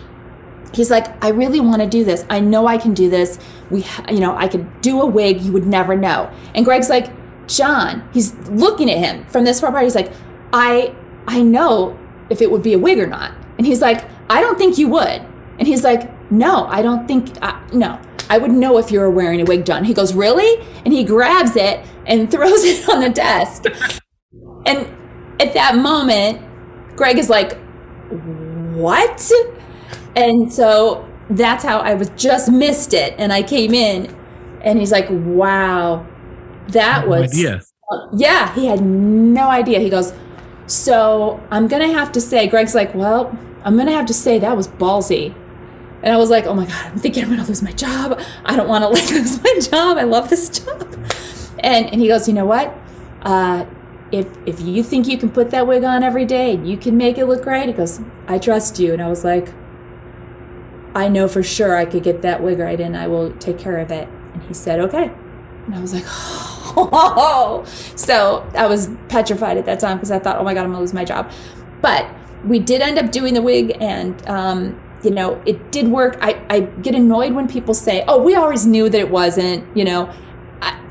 He's like, I really want to do this. I know I can do this. I could do a wig. You would never know. And Greg's like, John, he's looking at him from this far apart. He's like, I know if it would be a wig or not. And he's like, I don't think you would. And he's like, no, I don't think, no, I would know if you were wearing a wig, John. He goes, really? And he grabs it and throws it on the desk. And at that moment, Greg is like, what? And so that's how I was just missed it. And I came in and he's like, wow, that was, idea. Yeah, he had no idea. He goes, so I'm going to have to say, Greg's like, well, I'm going to have to say that was ballsy. And I was like, oh my God, I'm thinking I'm going to lose my job. I don't want to lose my job. I love this job. And he goes, you know what? If you think you can put that wig on every day and you can make it look right, he goes, I trust you. And I was like, I know for sure I could get that wig right and I will take care of it. And he said, okay. And I was like, oh. So I was petrified at that time because I thought, oh my God, I'm going to lose my job. But we did end up doing the wig and, it did work. I get annoyed when people say, oh, we always knew that it wasn't,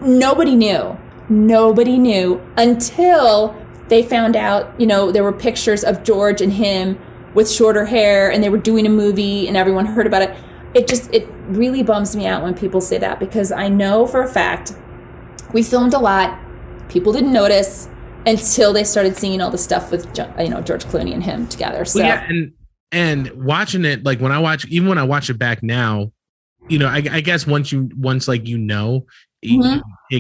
nobody knew. Nobody knew until they found out, there were pictures of George and him with shorter hair and they were doing a movie and everyone heard about it. It really bums me out when people say that because I know for a fact we filmed a lot. People didn't notice until they started seeing all the stuff with, George Clooney and him together. So well, yeah, and watching it, like when I watch it back now, I guess once it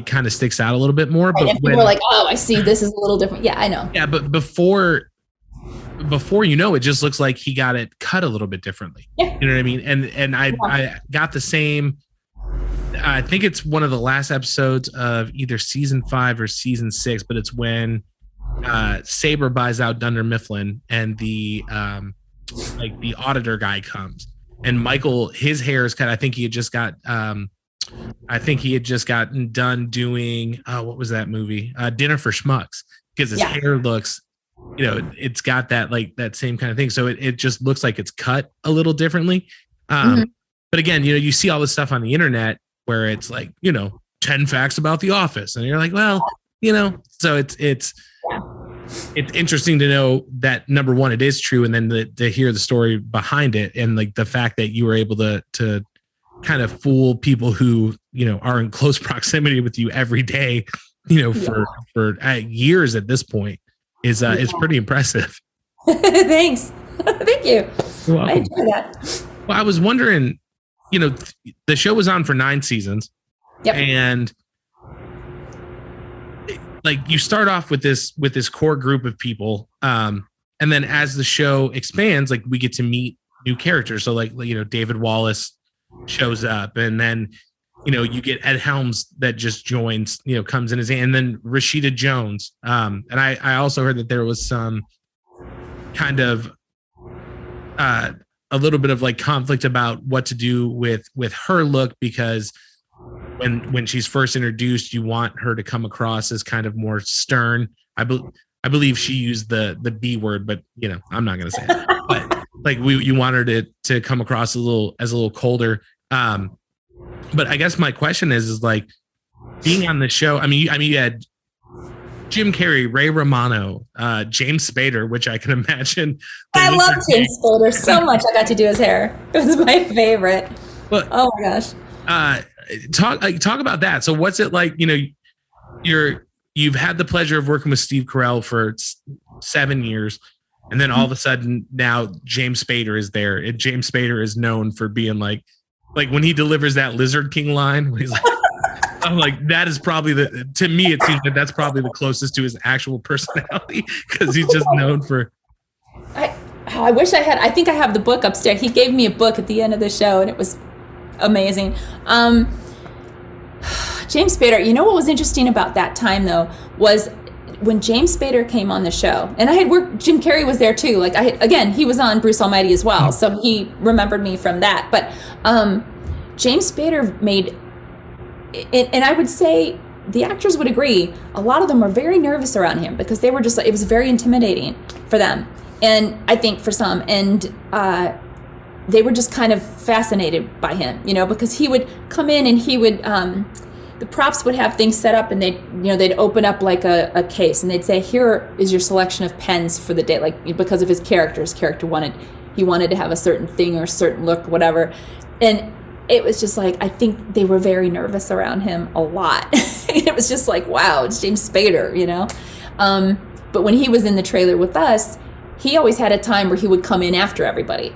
kind of sticks out a little bit more. Right, but and people are like, oh, I see, this is a little different. Yeah, I know. Yeah, but before it just looks like he got it cut a little bit differently. Yeah. You know what I mean? And I got the same. I think it's one of the last episodes of either season 5 or season 6, but it's when Saber buys out Dunder Mifflin and the auditor guy comes and Michael, his hair is cut. I think he had just gotten done doing what was that movie? Dinner for Schmucks, because his hair looks, it's got that same kind of thing. So it just looks like it's cut a little differently. But again, you see all this stuff on the internet where it's like, 10 facts about The Office. And you're like, well, so it's interesting to know that number one, it is true. And then to hear the story behind it. And like the fact that you were able to kind of fool people who, are in close proximity with you every day, for years at this point is pretty impressive. Thanks. Thank you. I enjoy that. Well, I was wondering, the show was on for 9 seasons. Yep. And like you start off with this core group of people. And then as the show expands, like we get to meet new characters. So like, David Wallace shows up and then, you get Ed Helms that just joins, comes in and then Rashida Jones. And I also heard that there was some kind of, a little bit of like conflict about what to do with her look, because when she's first introduced, you want her to come across as kind of more stern. I believe she used the B word, but I'm not going to say that. But like you want her to come across as a little colder. But I guess my question is like being on the show. I mean, you had Jim Carrey, Ray Romano, James Spader, which I can imagine. I love James Spader so much. I got to do his hair. It was my favorite. But, oh my gosh. Talk about that. So what's it like? You've had the pleasure of working with Steve Carell for 7 years, and then all of a sudden now James Spader is there, and James Spader is known for being like when he delivers that Lizard King line, when he's like. I'm like, that is probably to me, it seems that that's probably the closest to his actual personality, because he's just known for. I wish I had. I think I have the book upstairs. He gave me a book at the end of the show, and it was amazing. James Spader. What was interesting about that time though was when James Spader came on the show, and I had worked. Jim Carrey was there too. Like he was on Bruce Almighty as well, so he remembered me from that. But James Spader made. And I would say the actors would agree, a lot of them were very nervous around him because they were just like, it was very intimidating for them. And I think for some, and they were just kind of fascinated by him, because he would come in and he would, the props would have things set up and they'd open up like a case and they'd say, here is your selection of pens for the day. Like because of his character wanted he wanted to have a certain thing or a certain look, whatever. And it was just like, I think they were very nervous around him a lot. It was just like, wow, it's James Spader, you know? But when he was in the trailer with us, he always had a time where he would come in after everybody.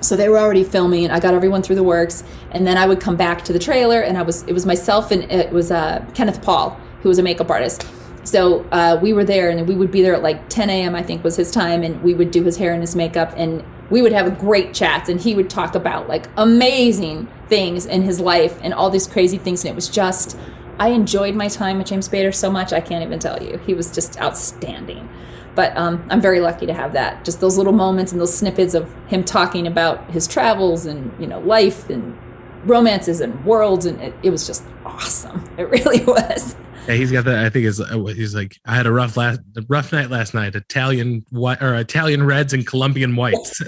So they were already filming, and I got everyone through the works, and then I would come back to the trailer, and it was myself and it was Kenneth Paul, who was a makeup artist. So we were there, and we would be there at like 10 a.m. I think was his time, and we would do his hair and his makeup, and we would have great chats, and he would talk about like amazing things in his life and all these crazy things. And it was just, I enjoyed my time with James Spader so much, I can't even tell you. He was just outstanding. But I'm very lucky to have that, just those little moments and those snippets of him talking about his travels and, you know, life and romances and worlds, and it was just awesome. It really was. Yeah, he's got that. I think he's like, I had a rough night last night. Italian reds and Colombian whites.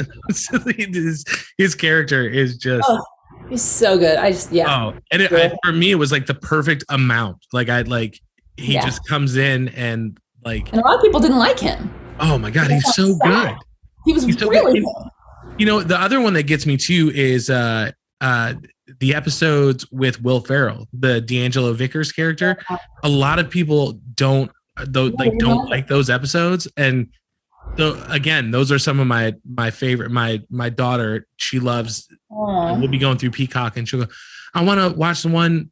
his character is just. Oh, he's so good. For me, it was like the perfect amount. Like he just comes in and like. And a lot of people didn't like him. Oh my God, he's so good. He's really good. You know, the other one that gets me too is the episodes with Will Ferrell, the D'Angelo Vickers character. A lot of people don't like those episodes, and again, those are some of my favorite. My daughter, she loves. We'll be going through Peacock, and she'll go, I want to watch the one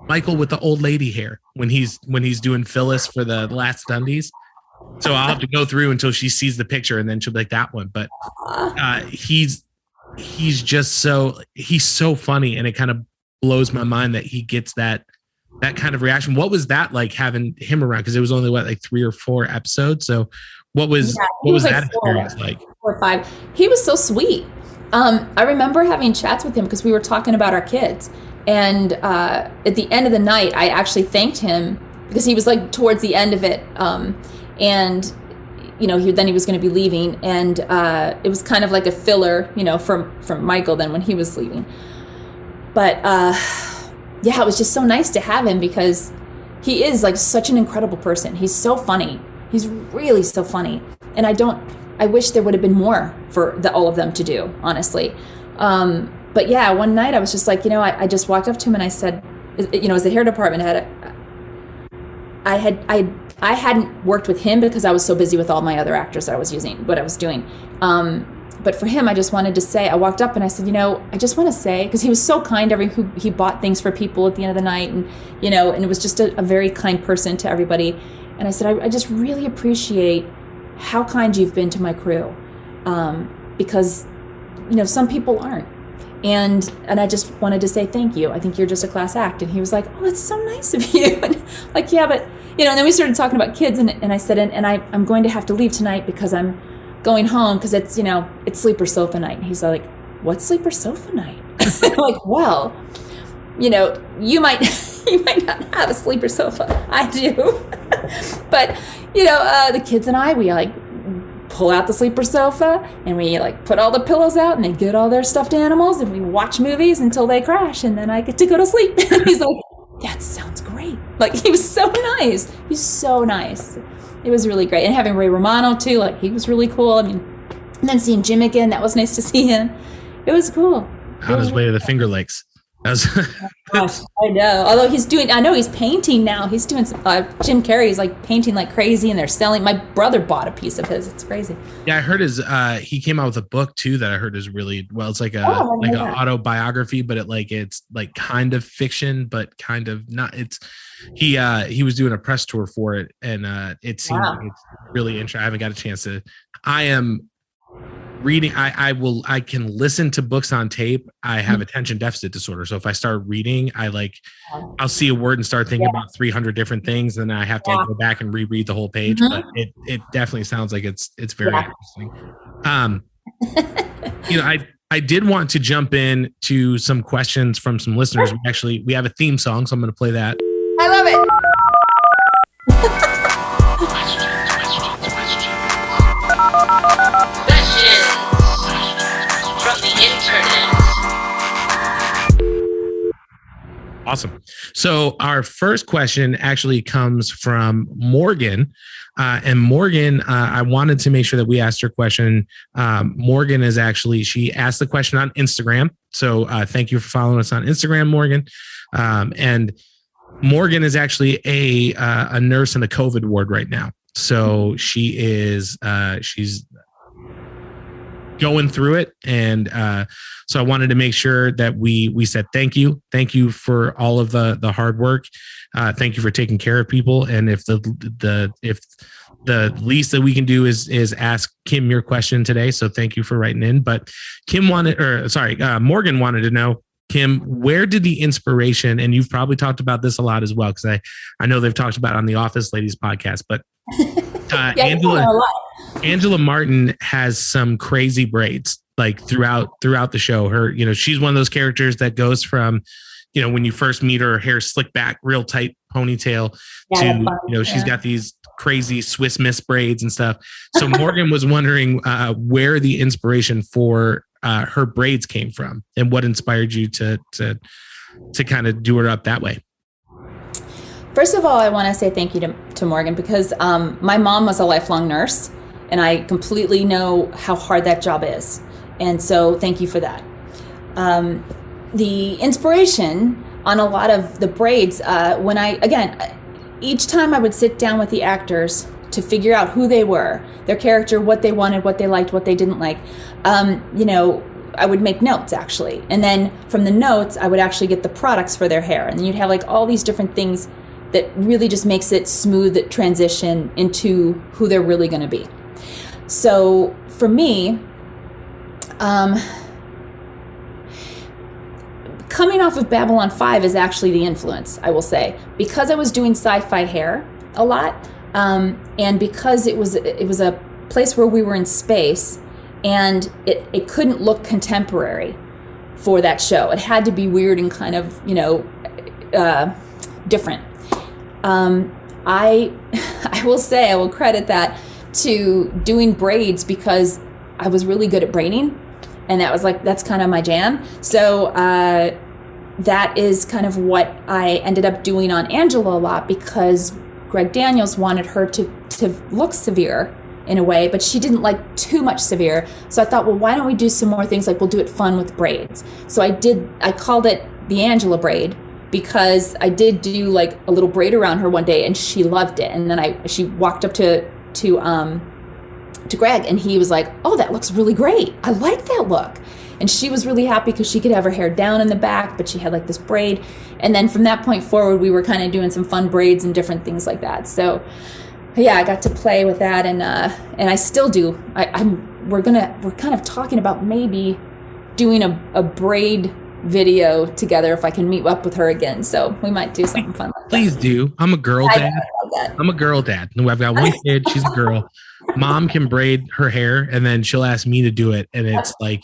Michael with the old lady hair when he's doing Phyllis for the Last Dundies. So I'll have to go through until she sees the picture, and then she'll be like, that one. But he's just so funny, and it kind of blows my mind that he gets that kind of reaction. What was that like having him around? Because it was only like 3 or 4 episodes. So what was that experience like? 4 or 5. He was so sweet. I remember having chats with him because we were talking about our kids. And at the end of the night, I actually thanked him because he was like towards the end of it. And you know, he was going to be leaving, and it was kind of like a filler, you know, from Michael then when he was leaving. But yeah, it was just so nice to have him because he is like such an incredible person. He's so funny. He's really so funny. And I wish there would have been more for all of them to do, honestly. But yeah, one night I was just like, you know, I just walked up to him and I said, you know, as the hair department head, I hadn't worked with him because I was so busy with all my other actors that I was using, what I was doing. But for him, I just wanted to say, I walked up and I said, you know, I just want to say, because he was so kind he bought things for people at the end of the night, and, you know, and it was just a very kind person to everybody. And I said, I just really appreciate how kind you've been to my crew. Because, you know, some people aren't. And I just wanted to say thank you. I think you're just a class act. And he was like, oh, that's so nice of you. And like, yeah, but, you know, and then we started talking about kids, and I said, and I'm going to have to leave tonight because I'm going home because it's, you know, it's sleeper sofa night. And he's like, what's sleeper sofa night? I'm like, well, you know, you might not have a sleeper sofa. I do. But, you know, the kids and we like pull out the sleeper sofa and we like put all the pillows out and they get all their stuffed animals and we watch movies until they crash, and then I get to go to sleep. And he's like, that sounds great. Like, he was so nice. He's so nice. It was really great. And having Ray Romano too, like, he was really cool. I mean, and then seeing Jim again, that was nice to see him. It was cool. On his way to the Finger Lakes. Gosh, I know. Although I know he's painting now. He's doing some, Jim Carrey's like painting like crazy, and they're selling. My brother bought a piece of his. It's crazy. Yeah, I heard he came out with a book too that I heard is really well. It's like an autobiography, but it's like kind of fiction, but kind of not. He was doing a press tour for it, and it seemed like it's really interesting. I haven't got a chance to. I am reading. I can listen to books on tape. I have attention deficit disorder, so if I start reading, I'll see a word and start thinking about 300 different things, and then I have to go back and reread the whole page. But it definitely sounds like it's very interesting. You know, I did want to jump in to some questions from some listeners. We have a theme song, so I'm going to play that. I love it. Awesome. So our first question actually comes from Morgan. And Morgan, I wanted to make sure that we asked her question. Morgan she asked the question on Instagram. So thank you for following us on Instagram, Morgan. And Morgan is actually a nurse in the COVID ward right now. So she's going through it. And so I wanted to make sure that we said thank you. Thank you for all of the hard work. Thank you for taking care of people. And if the least that we can do is ask Kim your question today. So thank you for writing in. But Morgan wanted to know, Kim, where did the inspiration, and you've probably talked about this a lot as well, because I know they've talked about it on the Office Ladies podcast, but Angela Martin has some crazy braids like throughout the show. Her, she's one of those characters that goes from, when you first meet her hair slicked back, real tight ponytail to, she's got these crazy Swiss Miss braids and stuff. So Morgan was wondering where the inspiration for her braids came from and what inspired you to kind of do her up that way. First of all, I want to say thank you to Morgan, because my mom was a lifelong nurse, and I completely know how hard that job is. And so thank you for that. The inspiration on a lot of the braids, each time I would sit down with the actors to figure out who they were, their character, what they wanted, what they liked, what they didn't like, I would make notes actually. And then from the notes, I would actually get the products for their hair. And you'd have like all these different things that really just makes it smooth transition into who they're really going to be. So for me, coming off of Babylon 5 is actually the influence, I will say, because I was doing sci-fi hair a lot, and because it was a place where we were in space, and it couldn't look contemporary for that show. It had to be weird and kind of, different. I will say, I will credit that to doing braids, because I was really good at braiding, and that's kind of my jam. So that is kind of what I ended up doing on Angela a lot, because Greg Daniels wanted her to look severe in a way, but she didn't like too much severe. So I thought, well, why don't we do some more things, like we'll do it fun with braids. So I called it the Angela braid, because I did do like a little braid around her one day, and she loved it. And then she walked up to Greg, and he was like, oh, that looks really great. I like that look. And she was really happy because she could have her hair down in the back, but she had like this braid. And then from that point forward, we were kind of doing some fun braids and different things like that. So yeah, I got to play with that, and I still do. We're kind of talking about maybe doing a braid video together if I can meet up with her again. So we might do something fun like that. Please do. I'm a girl dad. I'm a girl dad. I've got one kid. She's a girl. Mom can braid her hair, and then she'll ask me to do it. And it's like,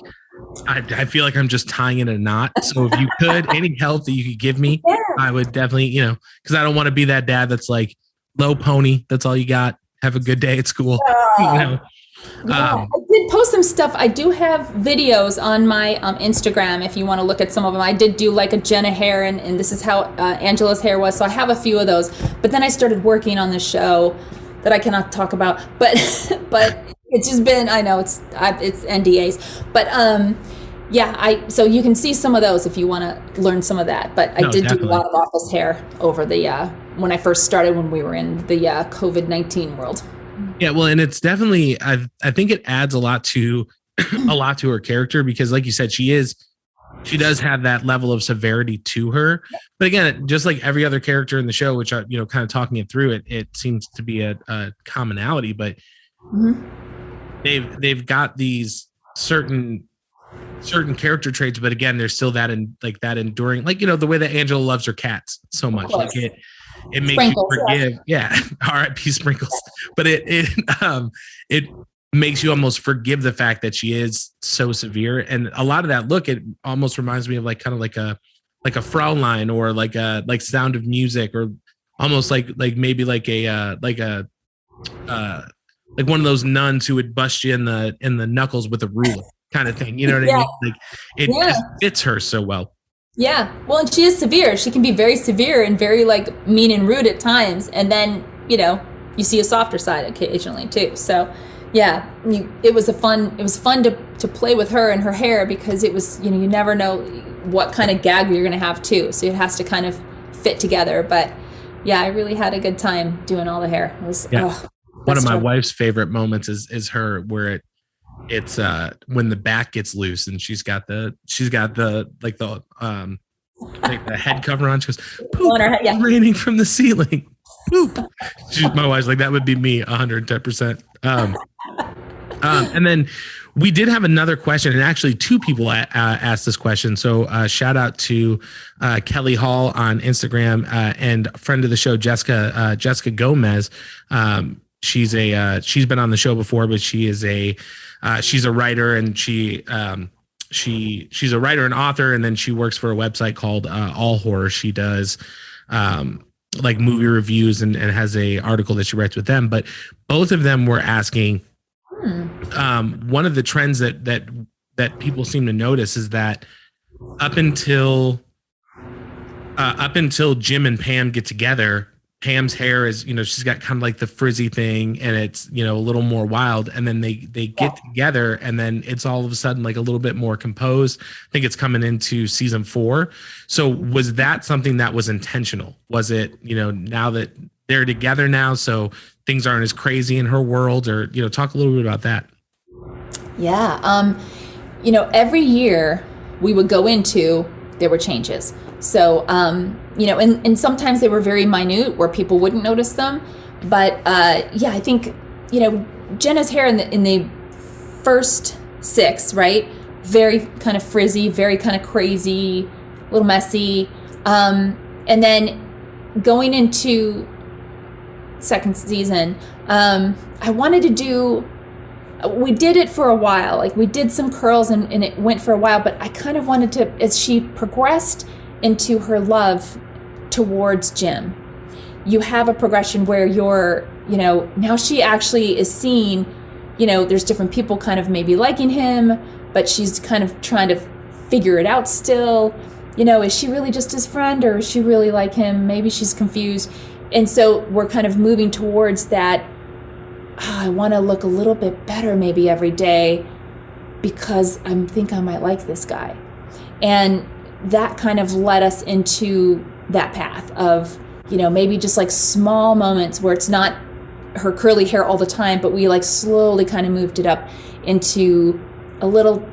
I feel like I'm just tying in a knot. So if you could, any help that you could give me, I would definitely, because I don't want to be that dad that's like, low pony, that's all you got. Have a good day at school. Yeah, I did post some stuff. I do have videos on my Instagram if you want to look at some of them. I did do like a Jenna hair, and this is how Angela's hair was. So I have a few of those. But then I started working on the show that I cannot talk about. But it's just been, I know it's NDAs. But so you can see some of those if you want to learn some of that. But I did do a lot of office hair over the when I first started, when we were in the COVID-19 world. Yeah, well, and it's definitely, I think it adds a lot to her character, because like you said, she does have that level of severity to her. But again, just like every other character in the show, which kind of talking it through, it seems to be a commonality, but they've got these certain character traits, but again, there's still that that enduring, the way that Angela loves her cats so much, like it makes Sprinkles, you forgive. Yeah. R.I.P. Sprinkles. But it makes you almost forgive the fact that she is so severe. And a lot of that look, it almost reminds me of like a Fraulein, or like Sound of Music, or almost like maybe like one of those nuns who would bust you in the knuckles with a ruler kind of thing. You know what I mean? Like it just fits her so well. Yeah. Well, and she is severe. She can be very severe and very like mean and rude at times. And then, you see a softer side occasionally too. So yeah, it was fun to play with her and her hair, because it was, you never know what kind of gag you're going to have too. So it has to kind of fit together. But yeah, I really had a good time doing all the hair. It was, one of my wife's favorite moments is her where it's when the back gets loose and she's got the head cover on. She goes, poop, raining from the ceiling. Poop. My wife's like, that would be me 110%. And then we did have another question, and actually two people asked this question. So shout out to Kelly Hall on Instagram and a friend of the show, Jessica Gomez. She's been on the show before, but she's a writer, and she's a writer and author, and then she works for a website called All Horror. She does like movie reviews and has a article that she writes with them. But both of them were asking, one of the trends that people seem to notice is that up until Jim and Pam get together, Pam's hair is, she's got kind of like the frizzy thing, and it's, a little more wild. And then they get together, and then it's all of a sudden like a little bit more composed. I think it's coming into season 4. So was that something that was intentional? Was it, now that they're together now, so things aren't as crazy in her world, or, talk a little bit about that. Yeah. Every year we would go into, there were changes. So, and sometimes they were very minute where people wouldn't notice them. But I think, Jenna's hair in the first 6, right? Very kind of frizzy, very kind of crazy, a little messy. And then going into second season, I wanted to we did it for a while. Like we did some curls and it went for a while, but I kind of wanted to, as she progressed into her love towards Jim, you have a progression where you're, now she actually is seeing, there's different people kind of maybe liking him, but she's kind of trying to figure it out still. Is she really just his friend, or is she really like him? Maybe she's confused. And so we're kind of moving towards that, I want to look a little bit better maybe every day because I think I might like this guy. And that kind of led us into that path of, maybe just like small moments where it's not her curly hair all the time, but we like slowly kind of moved it up into a little,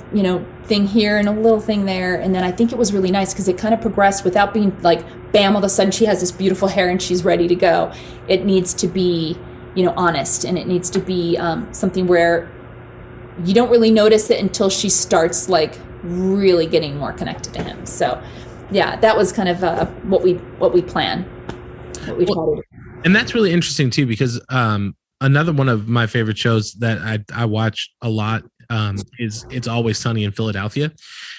thing here and a little thing there. And then I think it was really nice because it kind of progressed without being like, bam, all of a sudden she has this beautiful hair and she's ready to go. It needs to be, honest, and it needs to be something where you don't really notice it until she starts like really getting more connected to him. So yeah, that was kind of what we plan, what we try to do. And that's really interesting too, because another one of my favorite shows that I watch a lot is It's Always Sunny in Philadelphia.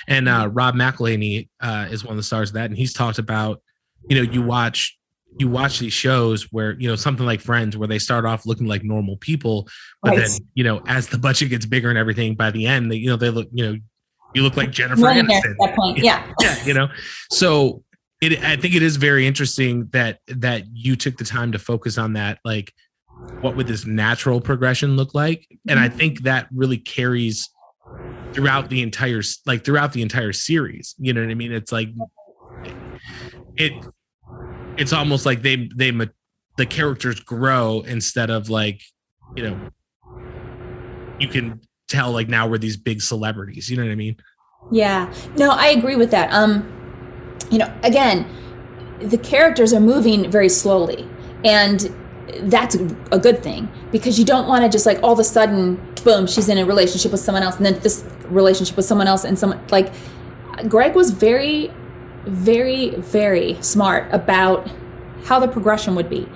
And Rob McElhenney is one of the stars of that. And he's talked about, you watch these shows where, something like Friends, where they start off looking like normal people, but right. Then, as the budget gets bigger and everything, by the end, they look, you look like Jennifer Aniston. At that point. Yeah. Yeah. So I think it is very interesting that you took the time to focus on that. Like, what would this natural progression look like? And I think that really carries throughout the entire series. You know what I mean? It's like, it's almost like the characters grow instead of like, you can tell like now we're these big celebrities. You know what I mean? Yeah, no, I agree with that. Again, the characters are moving very slowly, and that's a good thing, because you don't want to just like all of a sudden, boom, she's in a relationship with someone else, and then this relationship with someone else, and someone like Greg was very, very, very smart about how the progression would be.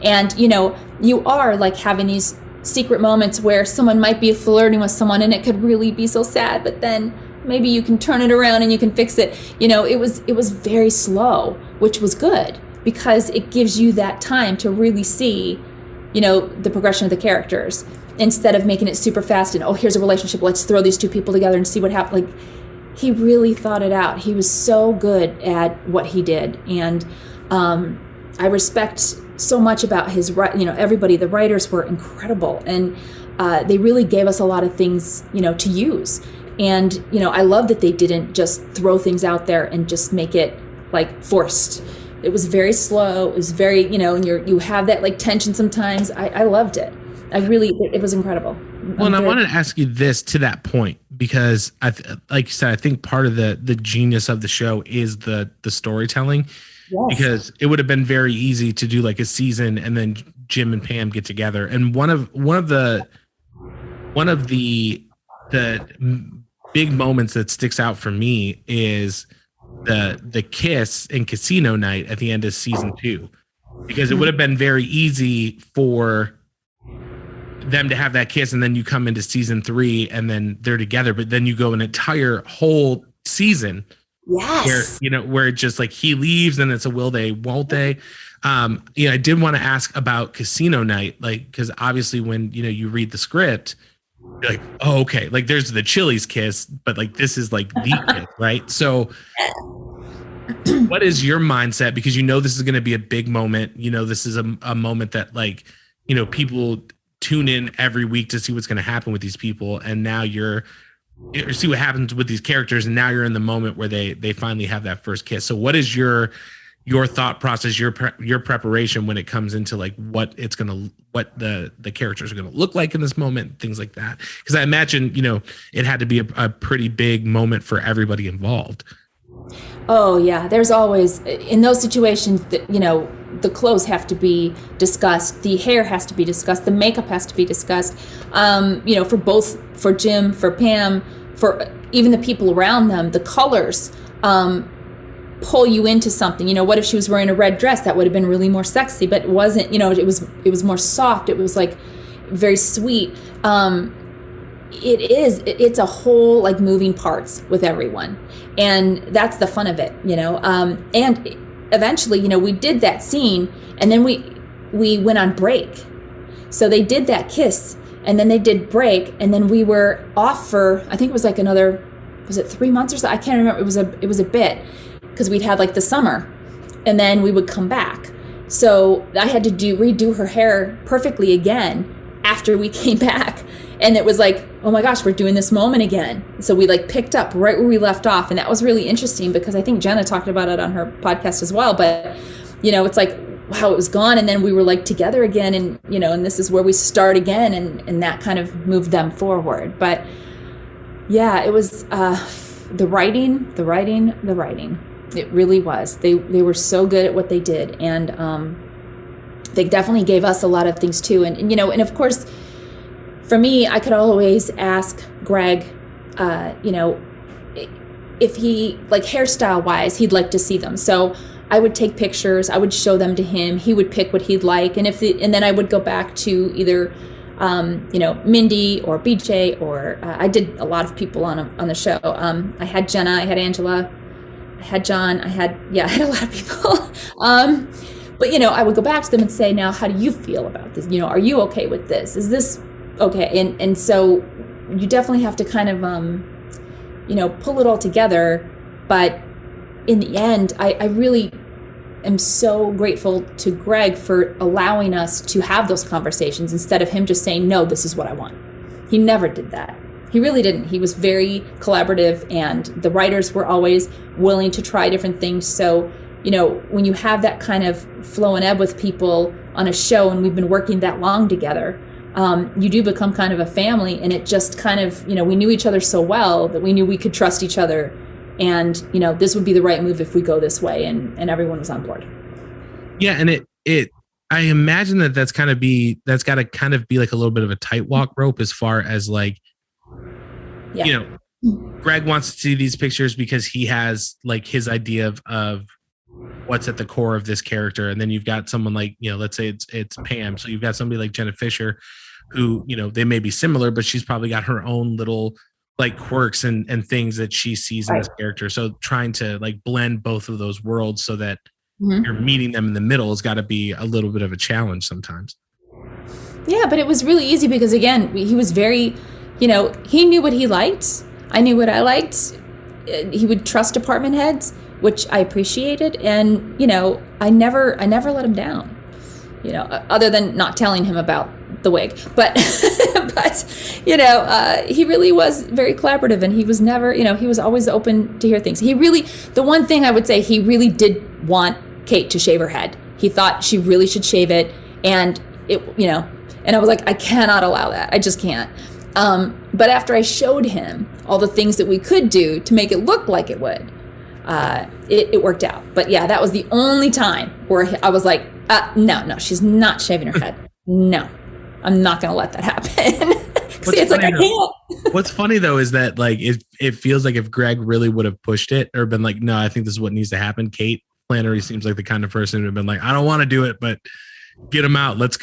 And, you are like having these secret moments where someone might be flirting with someone and it could really be so sad, but then maybe you can turn it around and you can fix it. It was very slow, which was good because it gives you that time to really see, the progression of the characters instead of making it super fast and, oh, here's a relationship. Let's throw these two people together and see what happens. Like, he really thought it out. He was so good at what he did. And I respect so much about his, everybody, the writers were incredible, and they really gave us a lot of things, to use. And, I love that they didn't just throw things out there and just make it like forced. It was very slow. It was very, and you have that like tension sometimes. I loved it. It was incredible. Well, and I wanted to ask you this to that point, because like you said, I think part of the genius of the show is the storytelling. Yes. Because it would have been very easy to do like a season and then Jim and Pam get together. And one of the big moments that sticks out for me is the kiss in Casino Night at the end of season 2, because it would have been very easy for them to have that kiss, and then you come into season 3 and then they're together, but then you go an entire whole season. Yes. Where it's just like he leaves and it's a will they, won't they? I did want to ask about Casino Night, like, because obviously when you read the script, you're like, oh, okay, like there's the Chili's kiss, but like this is like the kiss, right? So what is your mindset? Because this is going to be a big moment. This is a moment that like, people tune in every week to see what's going to happen with these people, and now you see what happens with these characters, and now you're in the moment where they finally have that first kiss. So what is your thought process, your preparation when it comes into like what the characters are going to look like in this moment, things like that? Because I imagine it had to be a pretty big moment for everybody involved. Oh yeah, there's always, in those situations that the clothes have to be discussed, the hair has to be discussed, the makeup has to be discussed, for Jim, for Pam, for even the people around them, the colors pull you into something. What if she was wearing a red dress? That would have been really more sexy, but it wasn't. It was more soft. It was like very sweet. It's a whole like moving parts with everyone, and that's the fun of it, and eventually, we did that scene, and then we went on break. So they did that kiss, and then they did break, and then we were off for, I think it was like another, was it 3 months or so? I can't remember. It was a bit, because we'd had like the summer, and then we would come back. So I had to redo her hair perfectly again after we came back. And it was like, oh my gosh, we're doing this moment again. So we like picked up right where we left off. And that was really interesting, because I think Jenna talked about it on her podcast as well. But, it's like how it was gone. And then we were like together again, and, and this is where we start again. And that kind of moved them forward. But yeah, it was the writing. It really was. They were so good at what they did. And they definitely gave us a lot of things too. And of course, for me, I could always ask Greg, if he, like hairstyle wise, he'd like to see them. So I would take pictures, I would show them to him. He would pick what he'd like. And and then I would go back to either, Mindy or BJ, or I did a lot of people on the show. I had Jenna, I had Angela, I had John, I had a lot of people. But, I would go back to them and say, now, how do you feel about this? Are you okay with this? Is this okay? And so you definitely have to kind of, pull it all together. But in the end, I really am so grateful to Greg for allowing us to have those conversations instead of him just saying, no, this is what I want. He never did that. He really didn't. He was very collaborative, and the writers were always willing to try different things. So, when you have that kind of flow and ebb with people on a show, and we've been working that long together, you do become kind of a family. And it just kind of, we knew each other so well that we knew we could trust each other. And, this would be the right move if we go this way. And everyone was on board. Yeah. And I imagine that's got to kind of be like a little bit of a tight walk rope, as far as like, Greg wants to see these pictures because he has like his idea of what's at the core of this character. And then you've got someone like, let's say it's Pam. So you've got somebody like Jenna Fisher, who, they may be similar, but she's probably got her own little like quirks and things that she sees in this character. So trying to like blend both of those worlds so that you're meeting them in the middle has got to be a little bit of a challenge sometimes. Yeah, but it was really easy because, again, he was very, he knew what he liked. I knew what I liked. He would trust department heads. which I appreciated. And, you know, I never let him down, you know, other than not telling him about the wig. But, but, you know, he really was very collaborative, and he was never, you know, he was always open to hear things. The one thing I would say, he really did want Kate to shave her head. He thought she really should shave it. And it, you know, and I was like, I cannot allow that. I just can't. But after I showed him all the things that we could do to make it look like it would, it worked out. But yeah, that was the only time where I was like, no, she's not shaving her head. No, I'm not going to let that happen. See, it's like, I can't. What's funny though is that like it feels like if Greg really would have pushed it or been like, no, I think this is what needs to happen. Kate Flannery seems like the kind of person who would have been like, I don't want to do it, but get him out. Let's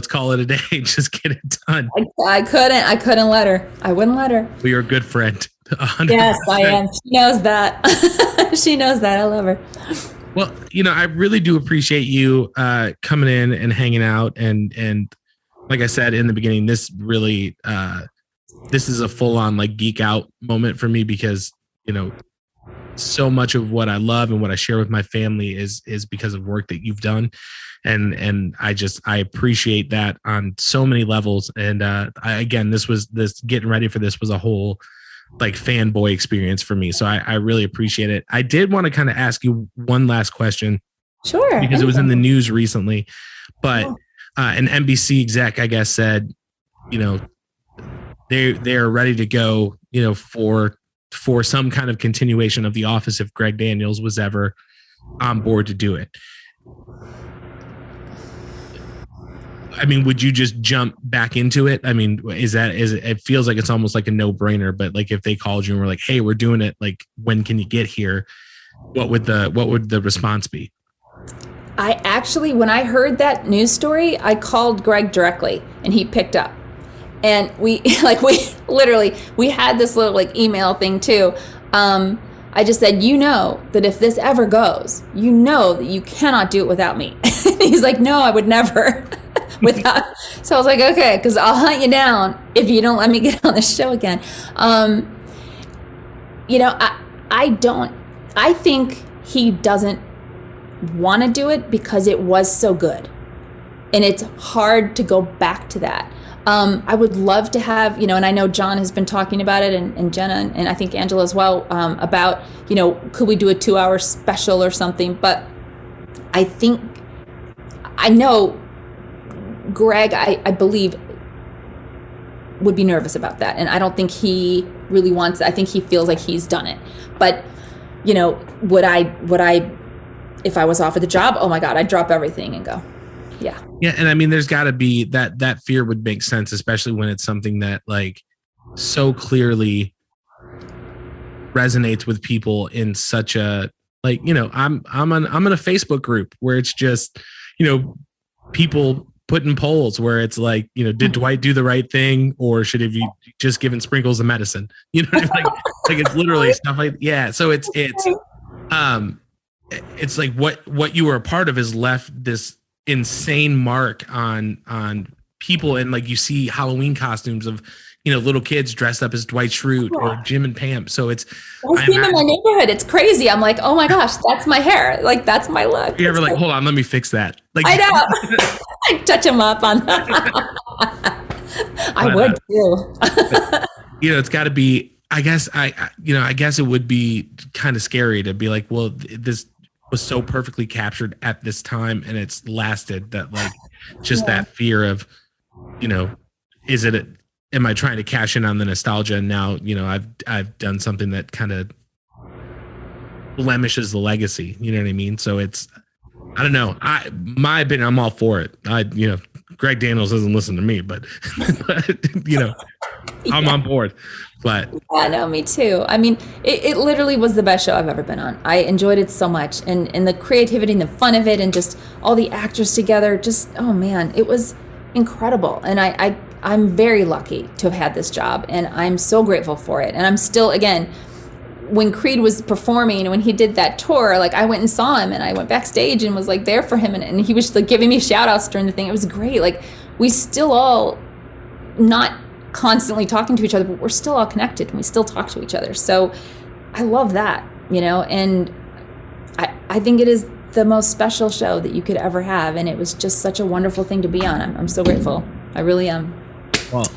call it a day. Just get it done. I couldn't let her. I wouldn't let her. Well, you're a good friend. 100%. Yes, I am. She knows that. She knows that. I love her. Well, you know, I really do appreciate you coming in and hanging out. And like I said in the beginning, this really, this is a full on like geek out moment for me because, you know, so much of what I love and what I share with my family is because of work that you've done. And I appreciate that on so many levels. And this getting ready for this was a whole like fanboy experience for me. So I really appreciate it. I did want to kind of ask you one last question. Sure. Because it was in the news recently, but an NBC exec, I guess, said, you know, they're ready to go, you know, for some kind of continuation of The Office if Greg Daniels was ever on board to do it. I mean, would you just jump back into it? I mean, it feels like it's almost like a no-brainer, but like if they called you and were like, hey, we're doing it, like when can you get here? What would the response be? I actually, when I heard that news story, I called Greg directly and he picked up. And we had this little like email thing too. I just said, you know, that if this ever goes, you know that you cannot do it without me. And he's like, no, I would never without. So I was like, okay, because I'll hunt you down if you don't let me get on the show again. You know, I think he doesn't want to do it because it was so good. And it's hard to go back to that. I would love to have, you know, and I know John has been talking about it and Jenna and I think Angela as well, about, you know, could we do a 2-hour special or something? But I know Greg, I believe, would be nervous about that. And I don't think he really wants it. I think he feels like he's done it. But, you know, would I, if I was offered the job, oh my God, I'd drop everything and go. Yeah. Yeah. And I mean, there's got to be that fear would make sense, especially when it's something that like so clearly resonates with people in such a, like, you know, I'm in a Facebook group where it's just, you know, people putting polls where it's like, you know, did Dwight do the right thing or should have you just given sprinkles of medicine? You know, like it's literally stuff like, yeah. So it's like what you were a part of has left this insane mark on people. And like you see Halloween costumes of, you know, little kids dressed up as Dwight Schrute or Jim and Pam. So I see them in my neighborhood. It's crazy. I'm like, oh my gosh, that's my hair. Like, that's my look. You're ever like, hold on, let me fix that. Like, I know. I touch them up on that. I would too. You know, it's got to be, I guess it would be kind of scary to be like, well, this was so perfectly captured at this time and it's lasted that, like, just that fear of, you know, am I trying to cash in on the nostalgia? And now, you know, I've done something that kind of blemishes the legacy. You know what I mean? So it's, I don't know. My opinion, I'm all for it. You know, Greg Daniels doesn't listen to me, but you know, I'm on board. But yeah, no, me too. I mean, it literally was the best show I've ever been on. I enjoyed it so much, and the creativity and the fun of it, and just all the actors together. Just, oh man, it was incredible. And I'm very lucky to have had this job, and I'm so grateful for it. And I'm still, again, when Creed was performing, when he did that tour, like I went and saw him and I went backstage and was like there for him. And he was like giving me shout outs during the thing. It was great. Like, we still all not constantly talking to each other, but we're still all connected and we still talk to each other. So I love that, you know, and I think it is the most special show that you could ever have. And it was just such a wonderful thing to be on. I'm so grateful. I really am. Well,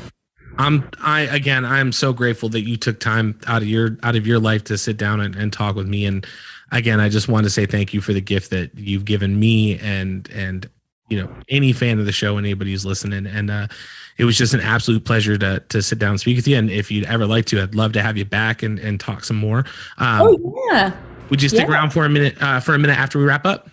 I'm so grateful that you took time out of your life to sit down and talk with me. And again, I just want to say thank you for the gift that you've given me and any fan of the show, anybody who's listening. And it was just an absolute pleasure to sit down and speak with you. And if you'd ever like to, I'd love to have you back and talk some more. Oh yeah. Would you stick around for a minute after we wrap up?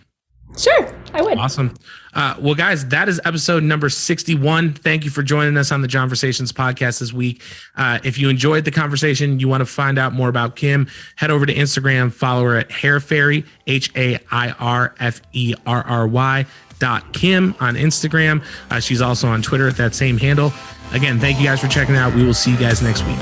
Sure, I would. Awesome. Well, guys, that is episode number 61. Thank you for joining us on the Johnversations podcast this week. If you enjoyed the conversation, you want to find out more about Kim, head over to Instagram, follow her at hairferry, HAIRFERRY.Kim on Instagram. She's also on Twitter at that same handle. Again, thank you guys for checking out. We will see you guys next week.